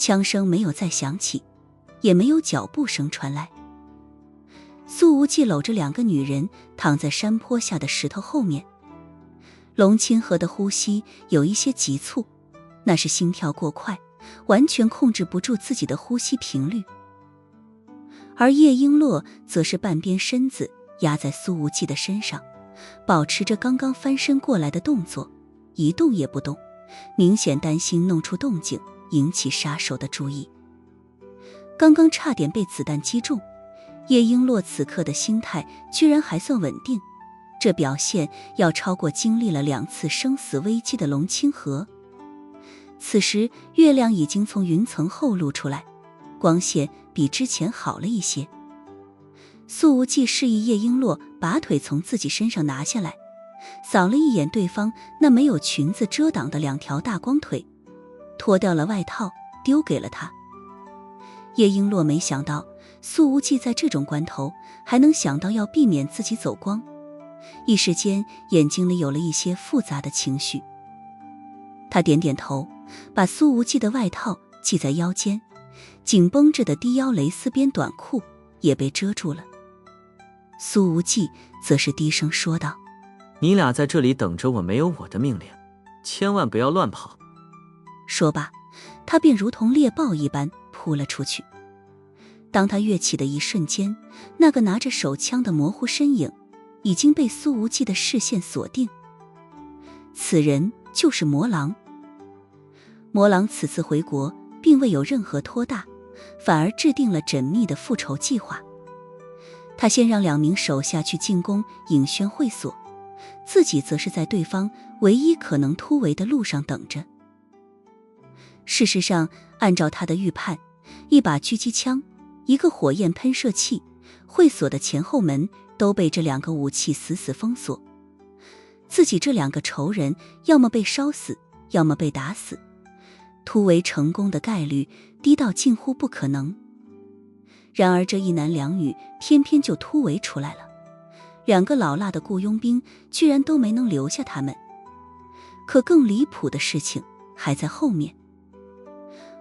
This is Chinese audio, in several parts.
枪声没有再响起，也没有脚步声传来。苏无忌搂着2个女人躺在山坡下的石头后面，龙清河的呼吸有一些急促，那是心跳过快，完全控制不住自己的呼吸频率。而叶璎珞则是半边身子压在苏无忌的身上，保持着刚刚翻身过来的动作，一动也不动，明显担心弄出动静引起杀手的注意。刚刚差点被子弹击中，叶璎珞此刻的心态居然还算稳定，这表现要超过经历了2次生死危机的龙清河。此时月亮已经从云层后露出来，光线比之前好了一些。苏无忌示意叶璎珞把腿从自己身上拿下来，扫了一眼对方那没有裙子遮挡的2条大光腿，脱掉了外套丢给了他。叶璎珞没想到苏无忌在这种关头还能想到要避免自己走光，一时间眼睛里有了一些复杂的情绪。他点点头，把苏无忌的外套系在腰间，紧绷着的低腰蕾丝边短裤也被遮住了。苏无忌则是低声说道：你俩在这里等着我，没有我的命令，千万不要乱跑。说罢，他便如同猎豹一般扑了出去。当他跃起的一瞬间，那个拿着手枪的模糊身影已经被苏无忌的视线锁定。此人就是魔狼。魔狼此次回国并未有任何拖大，反而制定了缜密的复仇计划。他先让2名手下去进攻颖轩会所，自己则是在对方唯一可能突围的路上等着。事实上，按照他的预判，一把狙击枪，一个火焰喷射器，会所的前后门都被这2个武器死死封锁。自己这2个仇人要么被烧死，要么被打死，突围成功的概率低到近乎不可能。然而这一男2女偏偏就突围出来了，2个老辣的雇佣兵居然都没能留下他们。可更离谱的事情还在后面。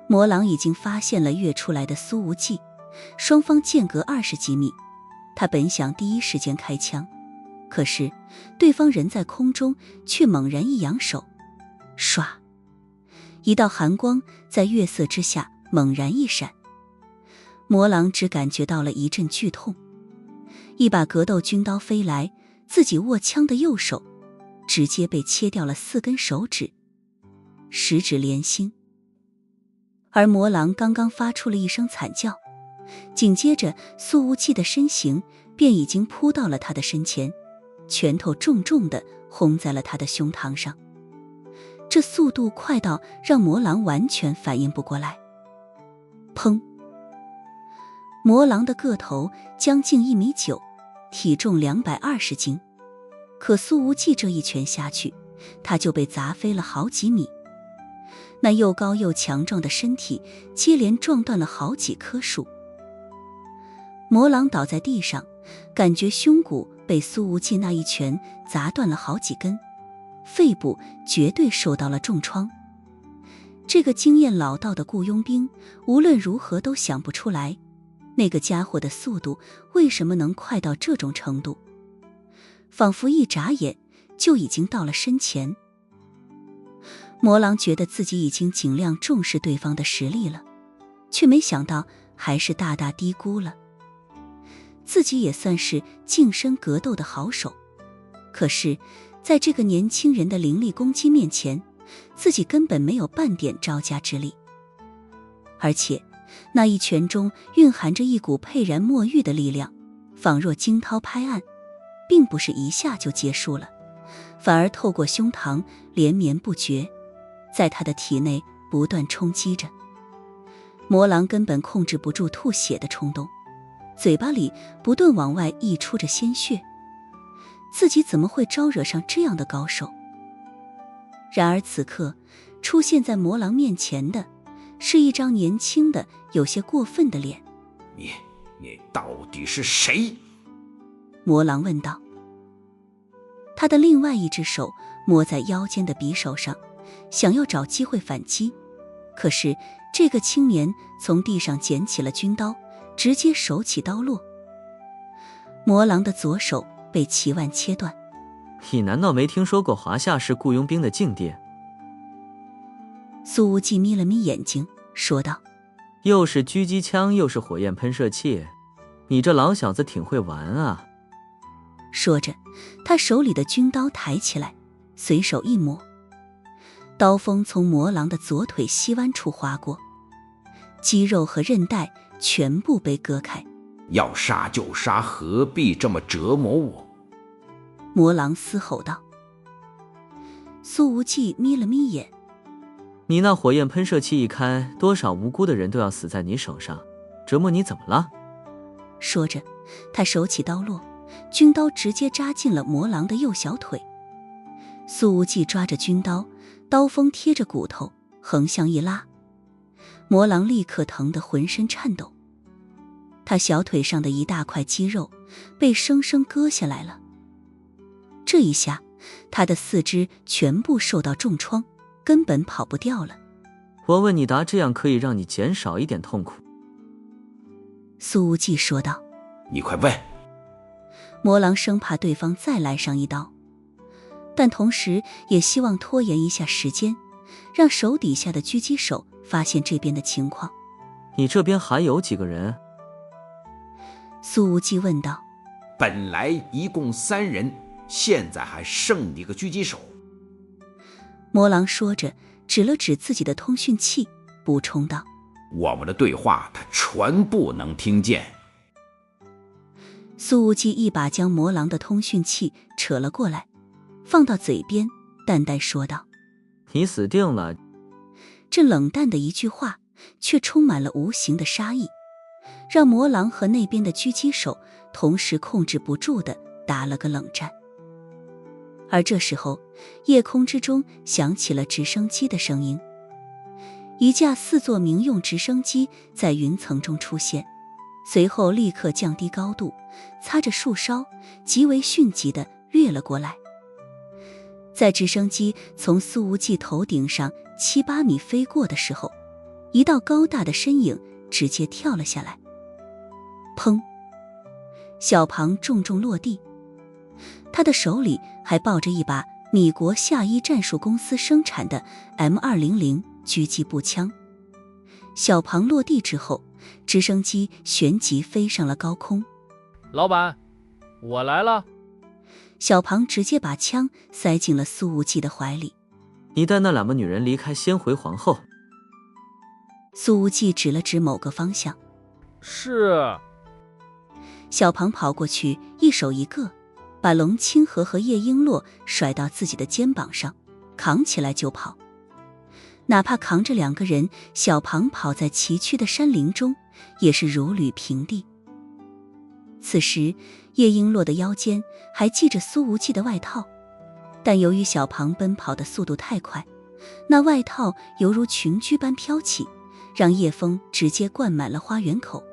魔狼已经发现了跃出来的苏无忌，双方间隔20几米，他本想第一时间开枪，可是对方人在空中，却猛然一扬手，唰，一道寒光在月色之下猛然一闪。魔狼只感觉到了一阵剧痛，一把格斗军刀飞来，自己握枪的右手直接被切掉了4根手指，10指连心。而魔狼刚刚发出了一声惨叫，紧接着苏无忌的身形便已经扑到了他的身前，拳头重重地轰在了他的胸膛上。这速度快到让魔狼完全反应不过来。砰！魔狼的个头将近1.9米，体重220斤，可苏无忌这一拳下去，他就被砸飞了好几米。那又高又强壮的身体接连撞断了好几棵树。魔狼倒在地上，感觉胸骨被苏无忌那一拳砸断了好几根，肺部绝对受到了重创。这个经验老道的雇佣兵无论如何都想不出来，那个家伙的速度为什么能快到这种程度，仿佛一眨眼就已经到了身前。魔狼觉得自己已经尽量重视对方的实力了，却没想到还是大大低估了。自己也算是近身格斗的好手，可是在这个年轻人的凌厉攻击面前，自己根本没有半点招架之力。而且那一拳中蕴含着一股沛然墨玉的力量，仿若惊涛拍岸，并不是一下就结束了，反而透过胸膛连绵不绝，在他的体内不断冲击着。魔狼根本控制不住吐血的冲动，嘴巴里不断往外溢出着鲜血。自己怎么会招惹上这样的高手？然而此刻出现在魔狼面前的是一张年轻的有些过分的脸。你到底是谁？魔狼问道。他的另外一只手摸在腰间的匕首上，想要找机会反击，可是这个青年从地上捡起了军刀，直接手起刀落。魔狼的左手被齐万切断。你难道没听说过华夏是雇佣兵的境地？苏无忌眯了眯眼睛，说道：又是狙击枪，又是火焰喷射器，你这老小子挺会玩啊。说着，他手里的军刀抬起来，随手一抹，刀锋从魔狼的左腿膝弯处划过，肌肉和韧带全部被割开。要杀就杀，何必这么折磨我？魔狼嘶吼道。苏无忌眯了眯眼，你那火焰喷射器一开，多少无辜的人都要死在你手上，折磨你怎么了？说着，他手起刀落，军刀直接扎进了魔狼的右小腿。苏无忌抓着军刀，刀锋贴着骨头，横向一拉，魔狼立刻疼得浑身颤抖。他小腿上的一大块肌肉被生生割下来了。这一下，他的四肢全部受到重创，根本跑不掉了。我问你答，这样可以让你减少一点痛苦。苏无忌说道。你快问。魔狼生怕对方再来上一刀，但同时也希望拖延一下时间，让手底下的狙击手发现这边的情况。你这边还有几个人？苏无忌问道。本来一共3人，现在还剩一个狙击手。魔狼说着，指了指自己的通讯器，补充道：我们的对话他全部能听见。苏无忌一把将魔狼的通讯器扯了过来，放到嘴边，淡淡说道：你死定了。这冷淡的一句话却充满了无形的杀意，让魔狼和那边的狙击手同时控制不住地打了个冷战。而这时候，夜空之中响起了直升机的声音，一架4座民用直升机在云层中出现，随后立刻降低高度，擦着树梢，极为迅疾地掠了过来。在直升机从苏无忌头顶上7、8米飞过的时候，一道高大的身影直接跳了下来。砰！小庞重重落地，他的手里还抱着一把米国夏伊战术公司生产的 M200 狙击步枪。小庞落地之后，直升机旋即飞上了高空。老板，我来了。小庞直接把枪塞进了苏无忌的怀里。你带那2个女人离开，先回皇后。苏无忌指了指某个方向。是。小庞跑过去，一手一个，把龙清河和叶璎珞甩到自己的肩膀上，扛起来就跑。哪怕扛着2个人，小庞跑在崎岖的山林中也是如履平地。此时叶璎珞的腰间还系着苏无忌的外套，但由于小庞奔跑的速度太快，那外套犹如群居般飘起，让夜风直接灌满了花园口。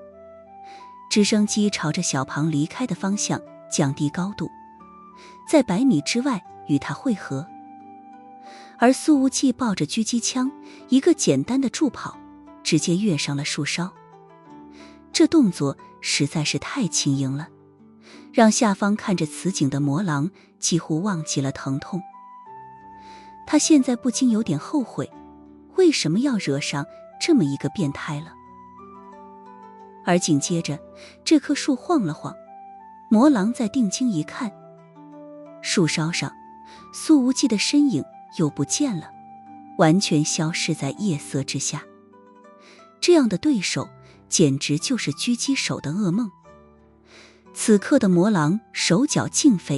直升机朝着小庞离开的方向降低高度，在100米之外与他汇合。而苏无忌抱着狙击枪，一个简单的助跑，直接跃上了树梢。这动作实在是太轻盈了，让下方看着此景的魔狼几乎忘记了疼痛。他现在不禁有点后悔，为什么要惹上这么一个变态了。而紧接着，这棵树晃了晃，魔狼在定睛一看，树梢上苏无忌的身影又不见了，完全消失在夜色之下。这样的对手简直就是狙击手的噩梦。此刻的魔狼手脚尽废，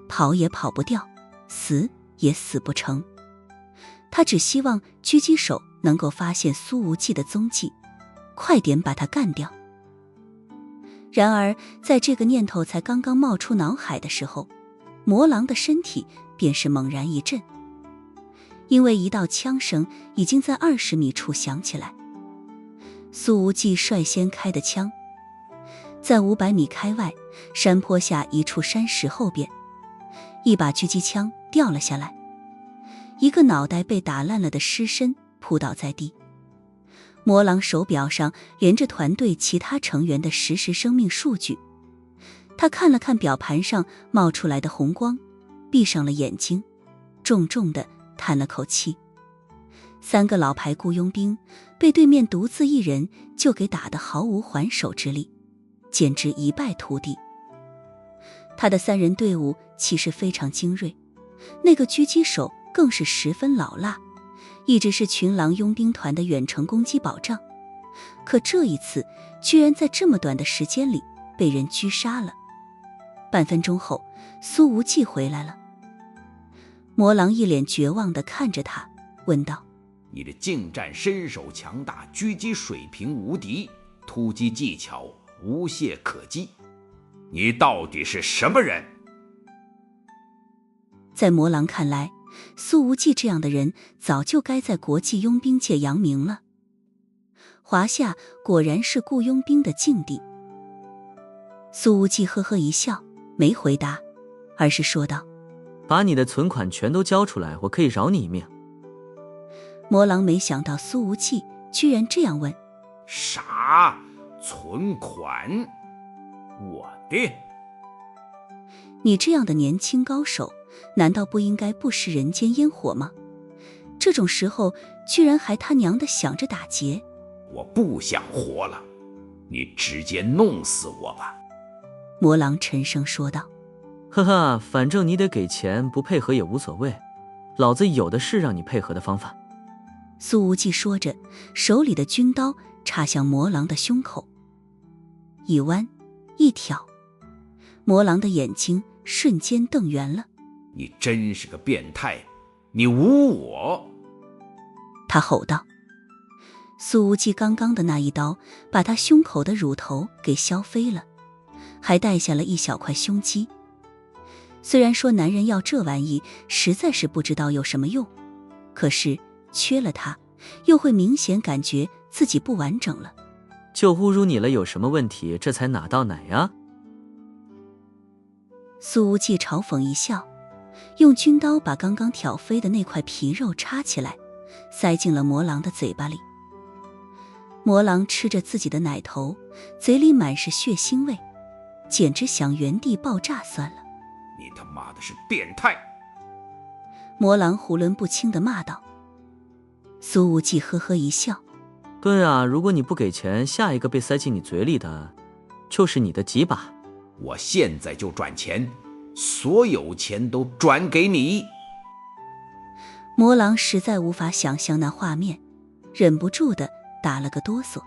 跑也跑不掉，死也死不成。他只希望狙击手能够发现苏无忌的踪迹，快点把他干掉。然而在这个念头才刚刚冒出脑海的时候，魔狼的身体便是猛然一震，因为一道枪声已经在20米处响起来。苏无忌率先开的枪，在500米开外山坡下一处山石后边，一把狙击枪掉了下来，一个脑袋被打烂了的尸身扑倒在地。魔狼手表上连着团队其他成员的实时生命数据。他看了看表盘上冒出来的红光，闭上了眼睛，重重地叹了口气。3个老牌雇佣兵被对面独自一人就给打得毫无还手之力，简直一败涂地。他的3人队伍气势非常精锐，那个狙击手更是十分老辣，一直是群狼佣兵团的远程攻击保障。可这一次居然在这么短的时间里被人狙杀了。半分钟后，苏无忌回来了。魔狼一脸绝望地看着他，问道：你的近战身手强大，狙击水平无敌，突击技巧无懈可击，你到底是什么人？在魔狼看来，苏无忌这样的人早就该在国际佣兵界扬名了。华夏果然是雇佣兵的禁地。苏无忌呵呵一笑，没回答，而是说道：把你的存款全都交出来，我可以饶你一命。魔狼没想到苏无忌居然这样问。啥？存款？我的？你这样的年轻高手，难道不应该不食人间烟火吗？这种时候居然还他娘的想着打劫。我不想活了，你直接弄死我吧。魔狼沉声说道。呵呵，反正你得给钱，不配合也无所谓，老子有的是让你配合的方法。苏无忌说着，手里的军刀插向魔狼的胸口，一弯一挑，魔狼的眼睛瞬间瞪圆了。你真是个变态，你侮我！他吼道。苏无忌刚刚的那一刀把他胸口的乳头给削飞了，还带下了一小块胸肌。虽然说男人要这玩意实在是不知道有什么用，可是缺了它又会明显感觉自己不完整了。就侮辱你了，有什么问题？这才哪到哪呀？苏无忌嘲讽一笑，用军刀把刚刚挑飞的那块皮肉插起来，塞进了魔狼的嘴巴里。魔狼吃着自己的奶头，嘴里满是血腥味，简直想原地爆炸算了。你他妈的是变态！魔狼囫囵不清地骂道。苏无忌呵呵一笑。对啊，如果你不给钱，下一个被塞进你嘴里的就是你的几把。我现在就转钱，所有钱都转给你。魔狼实在无法想象那画面，忍不住地打了个哆嗦。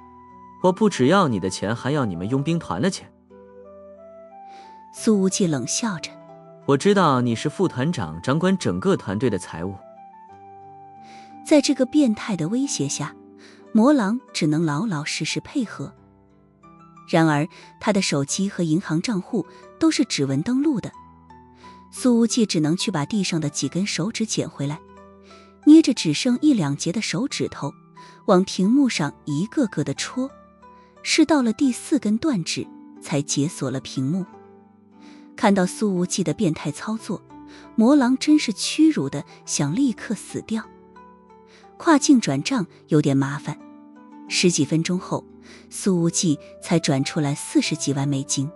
我不只要你的钱，还要你们佣兵团的钱。苏无忌冷笑着。我知道你是副团长，掌管整个团队的财务。在这个变态的威胁下，魔狼只能老老实实配合。然而他的手机和银行账户都是指纹登录的，苏无忌只能去把地上的几根手指捡回来，捏着只剩1、2节的手指头往屏幕上一个个的戳，是到了第4根断指才解锁了屏幕。看到苏无忌的变态操作，魔狼真是屈辱的想立刻死掉。跨境转账有点麻烦，10几分钟后，苏无忌才转出来40几万美金。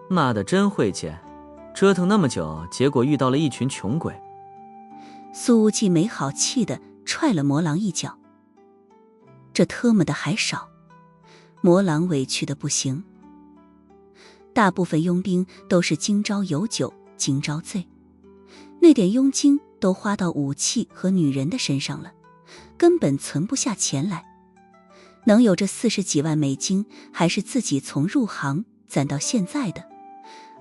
妈的，真会捡！折腾那么久，结果遇到了一群穷鬼。苏无忌没好气地踹了魔狼一脚。这特么的还少！魔狼委屈的不行。大部分佣兵都是今朝有酒今朝醉，那点佣金都花到武器和女人的身上了，根本存不下钱来。能有这40几万美金，还是自己从入行攒到现在的，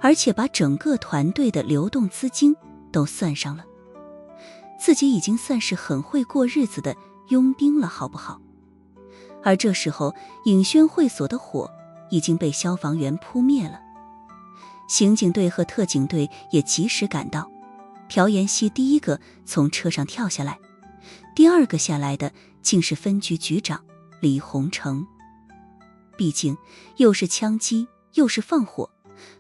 而且把整个团队的流动资金都算上了。自己已经算是很会过日子的佣兵了，好不好？而这时候，影轩会所的火已经被消防员扑灭了。刑警队和特警队也及时赶到，朴妍希第一个从车上跳下来，第二个下来的竟是分局局长李洪成。毕竟又是枪击又是放火，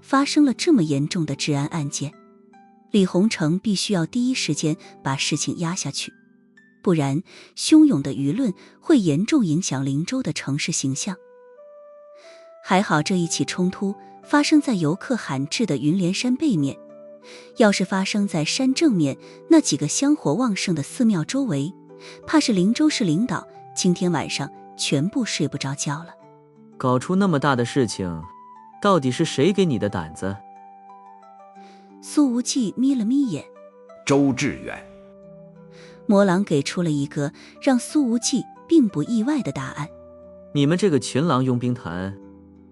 发生了这么严重的治安案件，李洪成必须要第一时间把事情压下去。不然汹涌的舆论会严重影响灵州的城市形象。还好这一起冲突发生在游客罕至的云连山背面，要是发生在山正面那几个香火旺盛的寺庙周围，怕是灵州市领导今天晚上全部睡不着觉了。搞出那么大的事情，到底是谁给你的胆子？苏无忌眯了眯眼。周志远。魔狼给出了一个让苏无忌并不意外的答案。你们这个群狼佣兵团，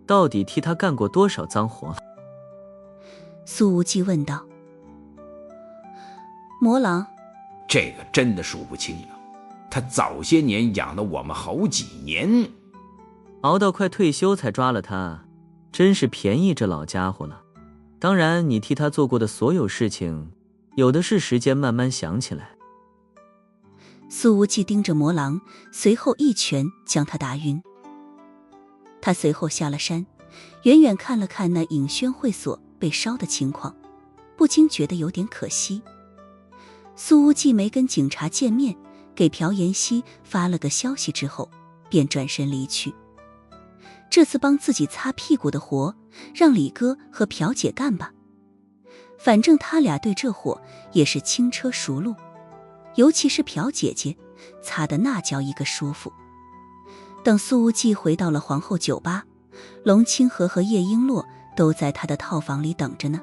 到底替他干过多少脏活？苏无忌问道。魔狼，这个真的数不清了，他早些年养了我们好几年，熬到快退休才抓了他，真是便宜这老家伙了。当然你替他做过的所有事情，有的是时间慢慢想起来。苏无忌盯着魔狼，随后一拳将他打晕。他随后下了山，远远看了看那影轩会所被烧的情况，不禁觉得有点可惜。苏无忌没跟警察见面，给朴妍希发了个消息之后，便转身离去。这次帮自己擦屁股的活，让李哥和朴姐干吧，反正他俩对这活也是轻车熟路，尤其是朴姐姐，擦的那叫一个舒服。等苏无忌回到了皇后酒吧，龙清河和叶璎珞都在他的套房里等着呢。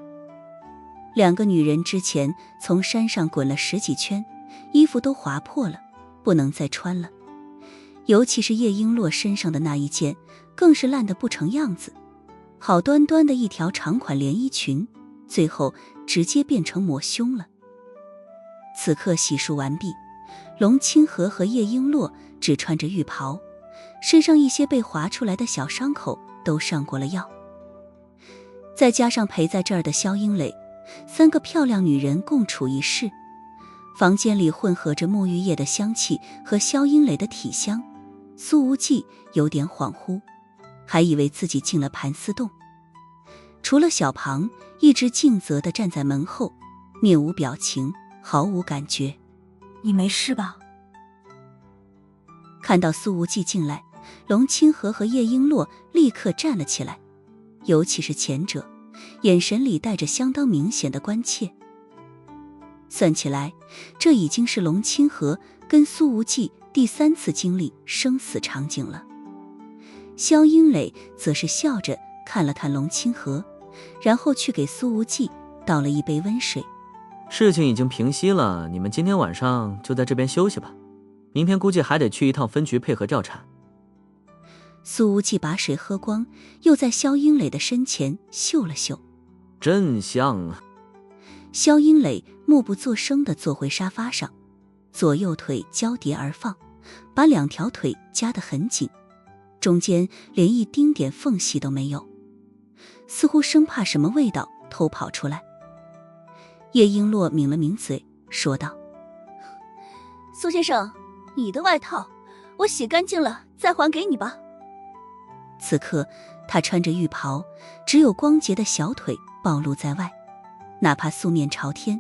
两个女人之前从山上滚了10几圈，衣服都划破了，不能再穿了。尤其是叶璎珞身上的那一件，更是烂得不成样子。好端端的一条长款连衣裙，最后直接变成抹胸了。此刻洗漱完毕，龙清河和叶璎珞只穿着浴袍，身上一些被划出来的小伤口都上过了药。再加上陪在这儿的萧英蕾，3个漂亮女人共处一室，房间里混合着沐浴液的香气和萧英蕾的体香。苏无忌有点恍惚，还以为自己进了盘丝洞。除了小庞一直静则地站在门后，面无表情，毫无感觉。你没事吧？看到苏无忌进来，龙清河和叶璎珞立刻站了起来，尤其是前者，眼神里带着相当明显的关切。算起来，这已经是龙清河跟苏无忌第3次经历生死场景了。萧英蕾则是笑着看了看龙清河，然后去给苏无忌倒了一杯温水。事情已经平息了，你们今天晚上就在这边休息吧，明天估计还得去一趟分局配合调查。苏无忌把水喝光，又在萧英蕾的身前嗅了嗅，真香啊。萧英蕾默不作声地坐回沙发上，左右腿交叠而放，把2条腿夹得很紧，中间连一丁点缝隙都没有，似乎生怕什么味道偷跑出来。叶璎珞抿了抿嘴，说道：苏先生，你的外套我洗干净了再还给你吧。此刻她穿着浴袍，只有光洁的小腿暴露在外，哪怕素面朝天，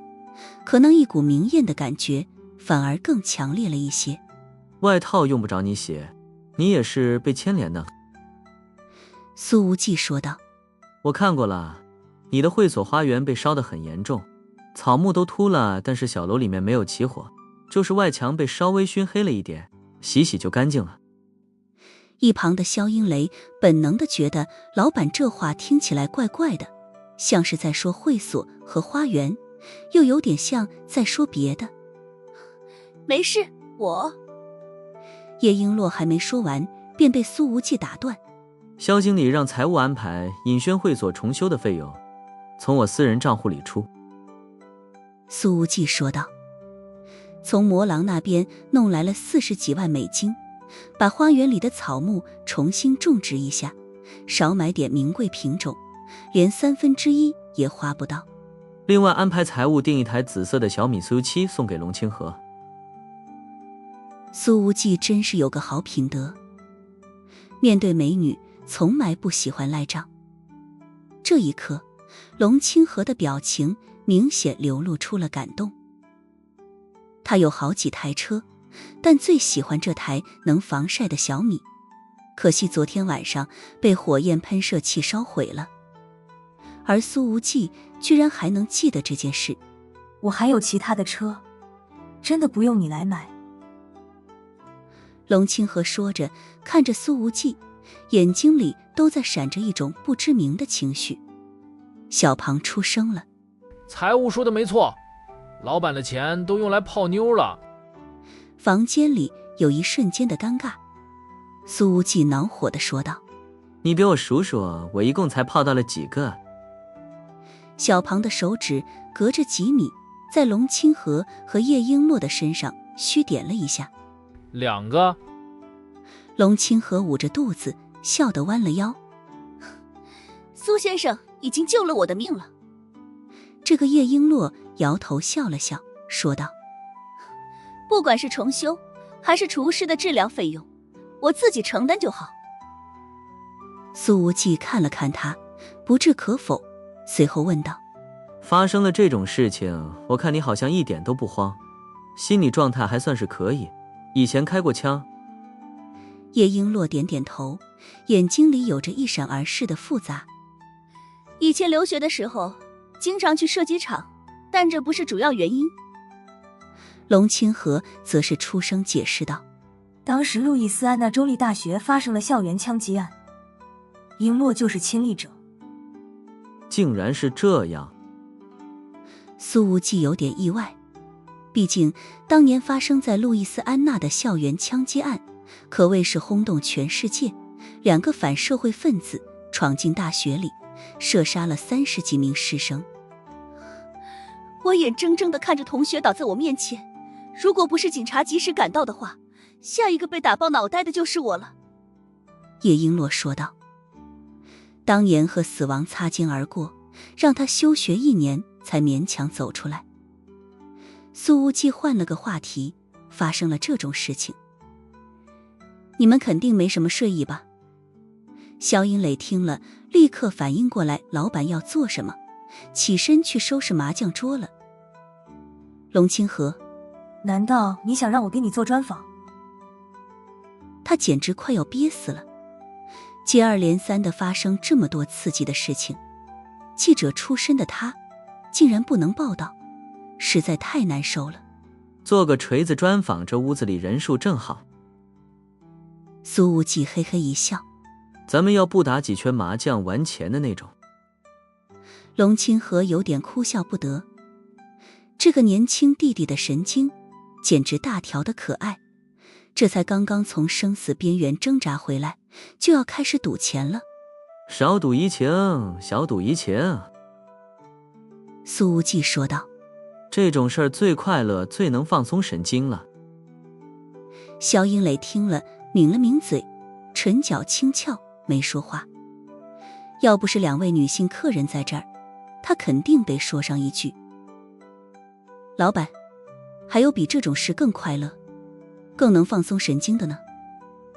可能一股明艳的感觉反而更强烈了一些。外套用不着你洗，你也是被牵连的。苏无忌说道：我看过了，你的会所花园被烧得很严重，草木都秃了，但是小楼里面没有起火，就是外墙被稍微熏黑了一点，洗洗就干净了。一旁的萧英蕾本能地觉得老板这话听起来怪怪的，像是在说会所和花园，又有点像在说别的。没事，我……叶璎珞还没说完，便被苏无忌打断。萧经理让财务安排尹轩会所重修的费用，从我私人账户里出。苏无忌说道。从魔狼那边弄来了40几万美金，把花园里的草木重新种植一下，少买点名贵品种，连1/3也花不到。另外安排财务订一台紫色的小米SU7送给龙清河。苏无忌真是有个好品德，面对美女从来不喜欢赖账。这一刻，龙清河的表情明显流露出了感动。他有好几台车，但最喜欢这台能防晒的小米。可惜昨天晚上被火焰喷射器烧毁了。而苏无忌居然还能记得这件事。我还有其他的车，真的不用你来买。龙清河说着，看着苏无忌，眼睛里都在闪着一种不知名的情绪。小庞出声了：财务说的没错，老板的钱都用来泡妞了。房间里有一瞬间的尴尬。苏无忌恼火地说道：你给我数数，我一共才泡到了几个？小庞的手指隔着几米，在龙清河和叶璎珞的身上虚点了一下。2个。龙清河捂着肚子，笑得弯了腰。苏先生已经救了我的命了。这个叶璎珞摇头笑了笑，说道：不管是重修还是厨师的治疗费用，我自己承担就好。苏无忌看了看他，不置可否，随后问道：发生了这种事情，我看你好像一点都不慌，心理状态还算是可以。以前开过枪？叶璎珞点点头，眼睛里有着一闪而逝的复杂。以前留学的时候经常去射击场，但这不是主要原因。龙清河则是出声解释道：当时路易斯安那州立大学发生了校园枪击案，璎珞就是亲历者。竟然是这样。苏无忌有点意外，毕竟当年发生在路易斯安那的校园枪击案可谓是轰动全世界，2个反社会分子闯进大学里，射杀了30几名师生。我眼睁睁地看着同学倒在我面前，如果不是警察及时赶到的话，下一个被打爆脑袋的就是我了。叶璎珞说道：当年和死亡擦肩而过，让他休学1年才勉强走出来。苏无忌换了个话题：发生了这种事情，你们肯定没什么睡意吧？萧英磊听了，立刻反应过来老板要做什么，起身去收拾麻将桌了。龙清河，难道你想让我给你做专访？他简直快要憋死了。接二连三地发生这么多刺激的事情，记者出身的他竟然不能报道，实在太难受了。做个锤子专访，这屋子里人数正好。苏无忌嘿嘿一笑：咱们要不打几圈麻将玩钱的那种。龙清河有点哭笑不得，这个年轻弟弟的神经简直大条的可爱，这才刚刚从生死边缘挣扎回来，就要开始赌钱了。少赌怡情，小赌怡情。苏无忌说道：这种事儿最快乐，最能放松神经了。萧英磊听了抿了抿嘴，唇角轻翘，没说话。要不是2位女性客人在这儿，他肯定得说上一句：老板，还有比这种事更快乐更能放松神经的呢，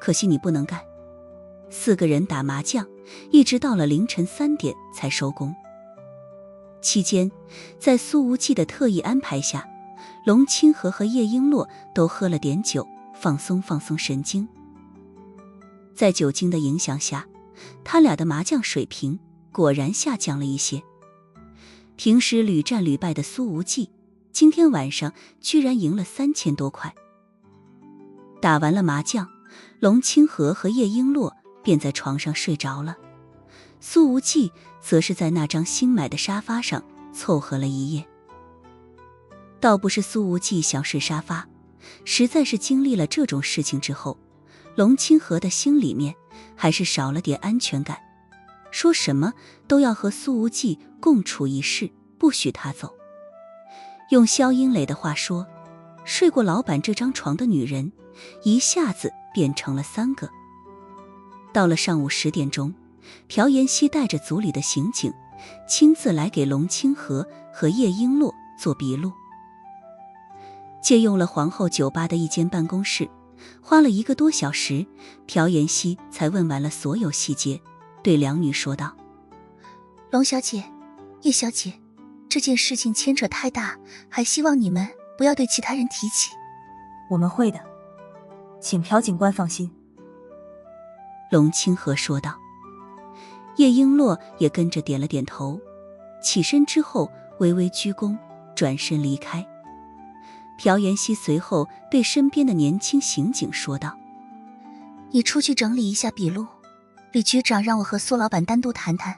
可惜你不能干。4个人打麻将一直到了凌晨3点才收工。期间在苏无忌的特意安排下，龙清河和叶璎珞都喝了点酒，放松神经。在酒精的影响下，他俩的麻将水平果然下降了一些。平时屡战屡败的苏无忌，今天晚上居然赢了3000多块。打完了麻将，龙清河和叶璎珞便在床上睡着了，苏无忌则是在那张新买的沙发上凑合了一夜。倒不是苏无忌想睡沙发，实在是经历了这种事情之后，龙清河的心里面还是少了点安全感，说什么都要和苏无忌共处一室，不许他走。用萧英磊的话说，睡过老板这张床的女人一下子变成了3个。到了上午10点钟，朴妍希带着组里的刑警亲自来给龙清河和叶璎珞做笔录。借用了皇后酒吧的一间办公室，花了1个多小时，朴妍希才问完了所有细节，对2女说道：龙小姐，叶小姐，这件事情牵扯太大，还希望你们不要对其他人提起。我们会的。请朴警官放心。龙清河说道。叶璎珞也跟着点了点头，起身之后微微鞠躬，转身离开。朴妍希随后对身边的年轻刑警说道：你出去整理一下笔录，李局长让我和苏老板单独谈谈。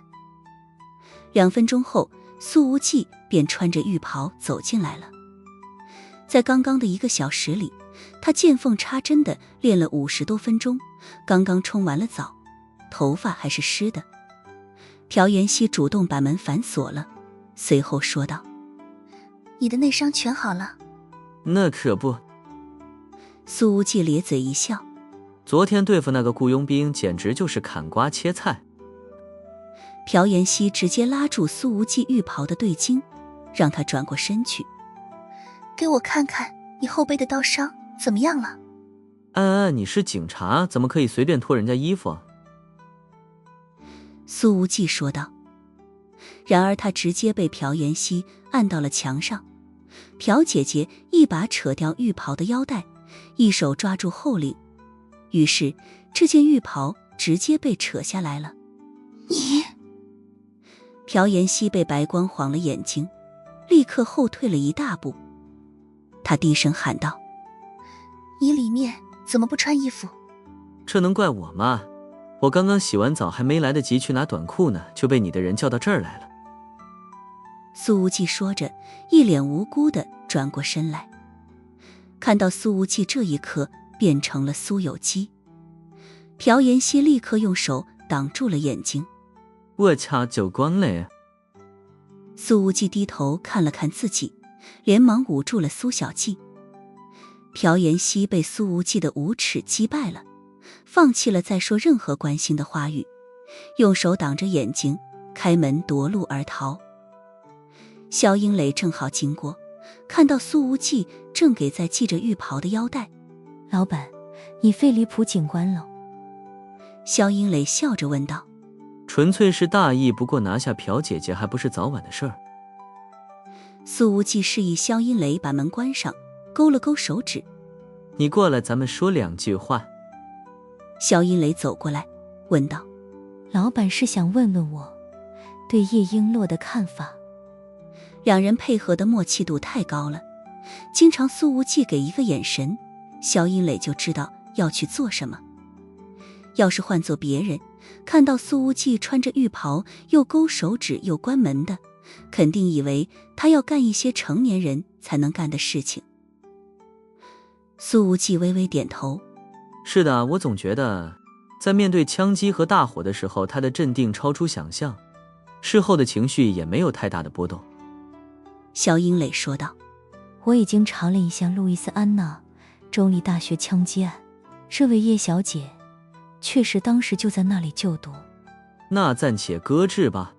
2分钟后，苏无忌便穿着浴袍走进来了。在刚刚的1个小时里，他见缝插针地练了50多分钟，刚刚冲完了澡，头发还是湿的。朴妍希主动把门反锁了，随后说道：你的内伤全好了？那可不。苏无忌咧嘴一笑，昨天对付那个雇佣兵简直就是砍瓜切菜。朴妍希直接拉住苏无忌浴袍的对襟，让他转过身去。给我看看你后背的刀伤怎么样了？安，你是警察，怎么可以随便脱人家衣服？苏无忌说道。然而他直接被朴妍希按到了墙上，朴姐姐一把扯掉浴袍的腰带，一手抓住后领，于是这件浴袍直接被扯下来了。你……朴妍希被白光晃了眼睛，立刻后退了1大步。他低声喊道：你里面怎么不穿衣服？这能怪我吗？我刚刚洗完澡，还没来得及去拿短裤呢，就被你的人叫到这儿来了。苏无忌说着，一脸无辜地转过身来。看到苏无忌这一刻变成了苏有基，朴妍希立刻用手挡住了眼睛。我操，走光了呀！苏无忌低头看了看自己，连忙捂住了苏小季。朴妍希被苏无忌的无耻击败了，放弃了再说任何关心的话语，用手挡着眼睛，开门夺路而逃。肖英磊正好经过，看到苏无忌正给在系着浴袍的腰带。老板，你费离谱警官了。肖英磊笑着问道。纯粹是大意，不过拿下朴姐姐还不是早晚的事儿。苏无忌示意肖英磊把门关上，勾了勾手指。你过来，咱们说2句话。肖英磊走过来问道：老板是想问问我对叶璎珞的看法。2人配合的默契度太高了，经常苏无忌给一个眼神，肖英磊就知道要去做什么。要是换做别人，看到苏无忌穿着浴袍又勾手指又关门的，肯定以为他要干一些成年人才能干的事情。苏无忌微微点头：是的，我总觉得在面对枪击和大火的时候，他的镇定超出想象，事后的情绪也没有太大的波动。肖英磊说道：我已经查了一下路易斯安那州立大学枪击案，这位叶小姐确实当时就在那里就读。那暂且搁置吧。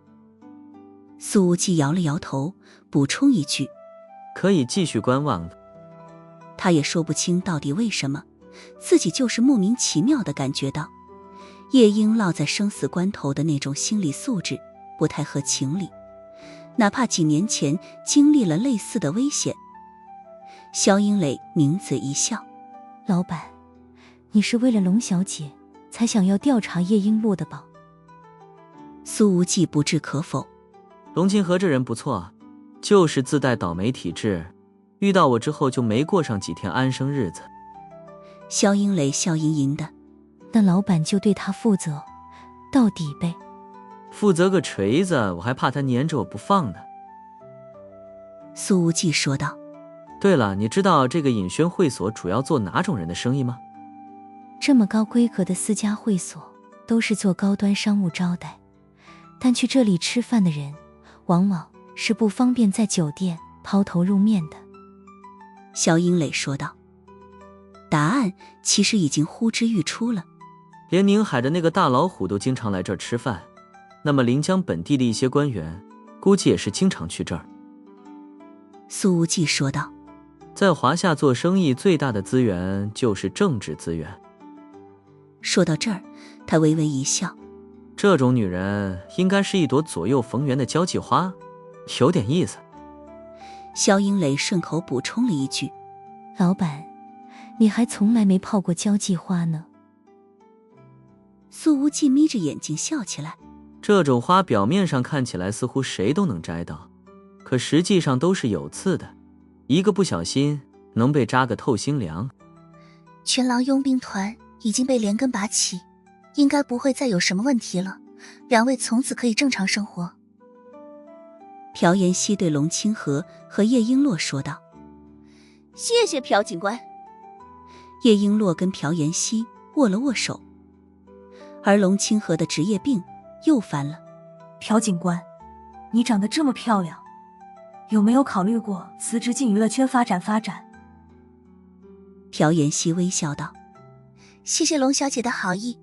苏无忌摇了摇头，补充一句：可以继续观望的。他也说不清到底为什么，自己就是莫名其妙地感觉到叶璎落在生死关头的那种心理素质不太合情理，哪怕几年前经历了类似的危险。肖英磊抿嘴一笑：老板，你是为了龙小姐才想要调查叶璎珞的吧？苏无忌不置可否：龙清河这人不错，就是自带倒霉体质，遇到我之后就没过上几天安生日子。肖英磊笑吟吟的：那老板就对他负责到底呗。负责个锤子，我还怕他粘着我不放呢。苏无忌说道：对了，你知道这个尹轩会所主要做哪种人的生意吗？这么高规格的私家会所都是做高端商务招待，但去这里吃饭的人往往是不方便在酒店抛头露面的。肖英磊说道。答案其实已经呼之欲出了，连宁海的那个大老虎都经常来这儿吃饭，那么临江本地的一些官员估计也是经常去这儿。苏无忌说道。在华夏做生意最大的资源就是政治资源。说到这儿，他微微一笑：这种女人应该是一朵左右逢源的交际花，有点意思。肖英磊顺口补充了一句：老板，你还从来没泡过交际花呢。苏无忌眯着眼睛笑起来。这种花表面上看起来似乎谁都能摘到，可实际上都是有刺的，一个不小心能被扎个透心凉。全狼佣兵团已经被连根拔起，应该不会再有什么问题了，两位从此可以正常生活。朴妍希对龙清河和叶璎珞说道。谢谢朴警官。叶璎珞跟朴妍希握了握手，而龙清河的职业病又犯了。朴警官，你长得这么漂亮，有没有考虑过辞职进娱乐圈发展？朴妍希微笑道。谢谢龙小姐的好意，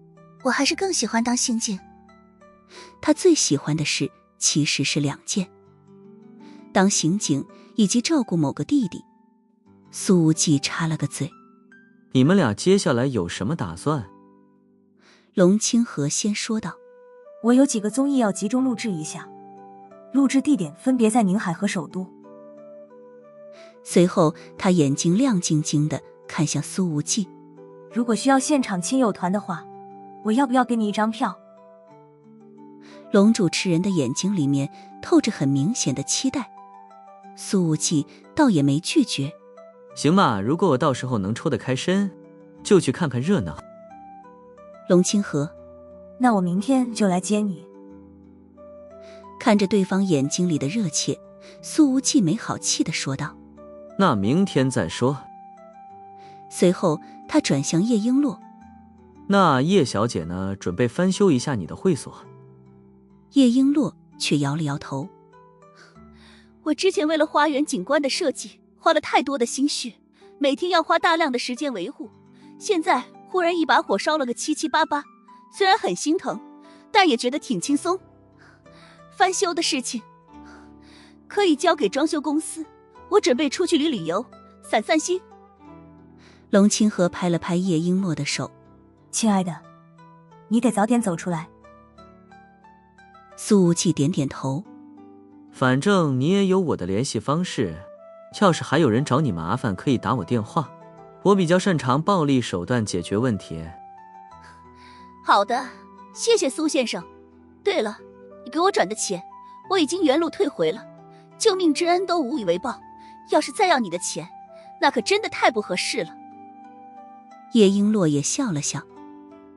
我还是更喜欢当刑警。她最喜欢的事其实是2件，当刑警以及照顾某个弟弟。苏无忌插了个嘴。你们俩接下来有什么打算？龙清河先说道。我有几个综艺要集中录制一下，录制地点分别在宁海和首都。随后他眼睛亮晶晶地看向苏无忌。如果需要现场亲友团的话，我要不要给你一张票？龙主持人的眼睛里面透着很明显的期待，苏无忌倒也没拒绝。行吧，如果我到时候能抽得开身，就去看看热闹。龙清河，那我明天就来接你。看着对方眼睛里的热切，苏无忌没好气地说道。那明天再说。随后他转向叶璎珞。那叶小姐呢，准备翻修一下你的会所。叶璎珞却摇了摇头。我之前为了花园景观的设计花了太多的心血，每天要花大量的时间维护，现在忽然一把火烧了个七七八八，虽然很心疼，但也觉得挺轻松。翻修的事情可以交给装修公司，我准备出去旅游，散散心。龙清河拍了拍叶璎珞的手。亲爱的，你得早点走出来。苏无忌点点头。反正你也有我的联系方式，要是还有人找你麻烦，可以打我电话，我比较擅长暴力手段解决问题。好的，谢谢苏先生。对了，你给我转的钱我已经原路退回了，救命之恩都无以为报，要是再要你的钱，那可真的太不合适了。叶璎珞也笑了笑，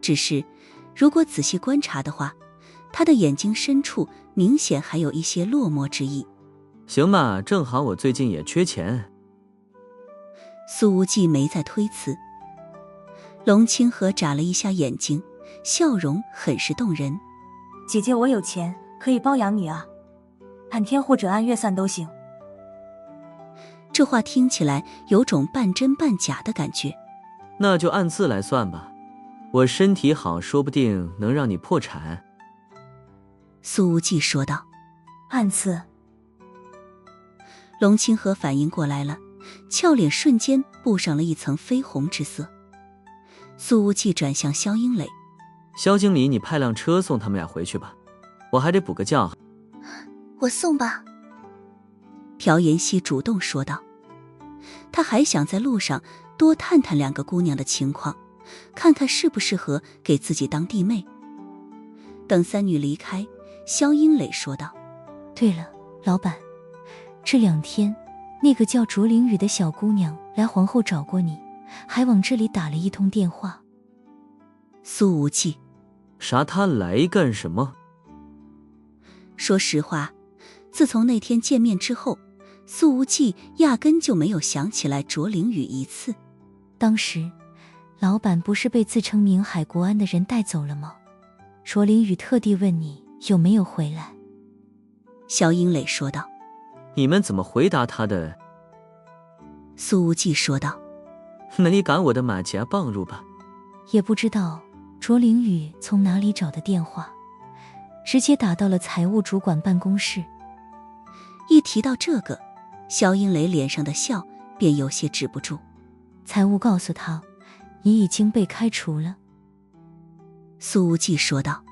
只是如果仔细观察的话，她的眼睛深处明显还有一些落寞之意。行吧，正好我最近也缺钱。苏无忌没再推辞。龙清河眨了一下眼睛，笑容很是动人。姐姐，我有钱可以包养你啊，按天或者按月算都行。这话听起来有种半真半假的感觉。那就按次来算吧，我身体好，说不定能让你破产。苏无忌说道。按次。龙清河反应过来了，俏脸瞬间布上了一层绯红之色。苏无忌转向萧英磊。萧经理，你派辆车送他们俩回去吧，我还得补个觉。我送吧。朴妍希主动说道。他还想在路上多探探2个姑娘的情况，看看适不适合给自己当弟妹。等3女离开，萧英磊说道。对了，老板，这2天那个叫卓凌雨的小姑娘来皇后找过你，还往这里打了一通电话。苏无忌。啥？她来干什么？说实话，自从那天见面之后，苏无忌压根就没有想起来卓凌雨一次。当时老板不是被自称宁海国安的人带走了吗？卓凌雨特地问你有没有回来。萧英磊说道。你们怎么回答他的？苏无忌说道。那你赶我的马甲棒入吧。也不知道卓凌雨从哪里找的电话，直接打到了财务主管办公室。一提到这个，萧英磊脸上的笑便有些止不住。财务告诉他，你已经被开除了。苏无忌说道。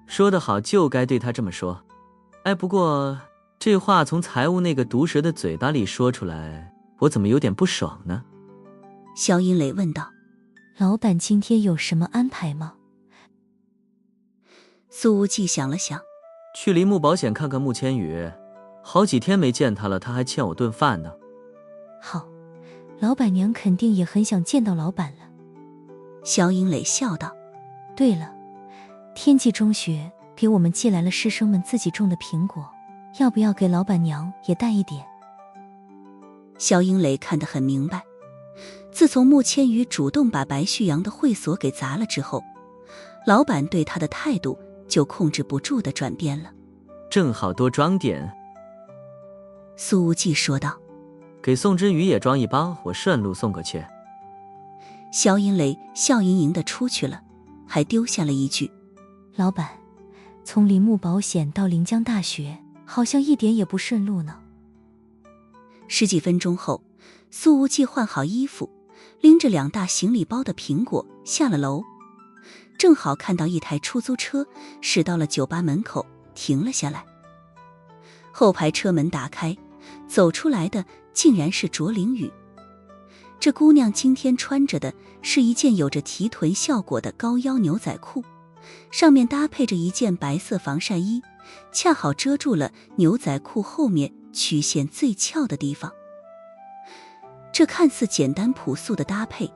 说得好，就该对他这么说。哎，不过这话从财务那个毒舌的嘴巴里说出来，我怎么有点不爽呢？萧音磊问道。老板今天有什么安排吗？苏无忌想了想，去林木保险看看穆千羽，好几天没见他了，他还欠我顿饭呢。好，老板娘肯定也很想见到老板了。萧音磊笑道。对了，天际中学给我们寄来了师生们自己种的苹果，要不要给老板娘也带一点？萧音磊看得很明白，自从穆千羽主动把白旭阳的会所给砸了之后，老板对他的态度就控制不住地转变了。正好多装点。苏无忌说道。给宋之宇也装一包，我顺路送过去。萧音磊笑盈盈地出去了，还丢下了一句：老板，从林木保险到临江大学好像一点也不顺路呢。10几分钟后，苏无忌换好衣服，拎着2大行李包的苹果下了楼，正好看到一台出租车驶到了酒吧门口，停了下来。后排车门打开，走出来的竟然是卓灵雨。这姑娘今天穿着的是一件有着提臀效果的高腰牛仔裤，上面搭配着一件白色防晒衣，恰好遮住了牛仔裤后面曲线最翘的地方。这看似简单朴素的搭配，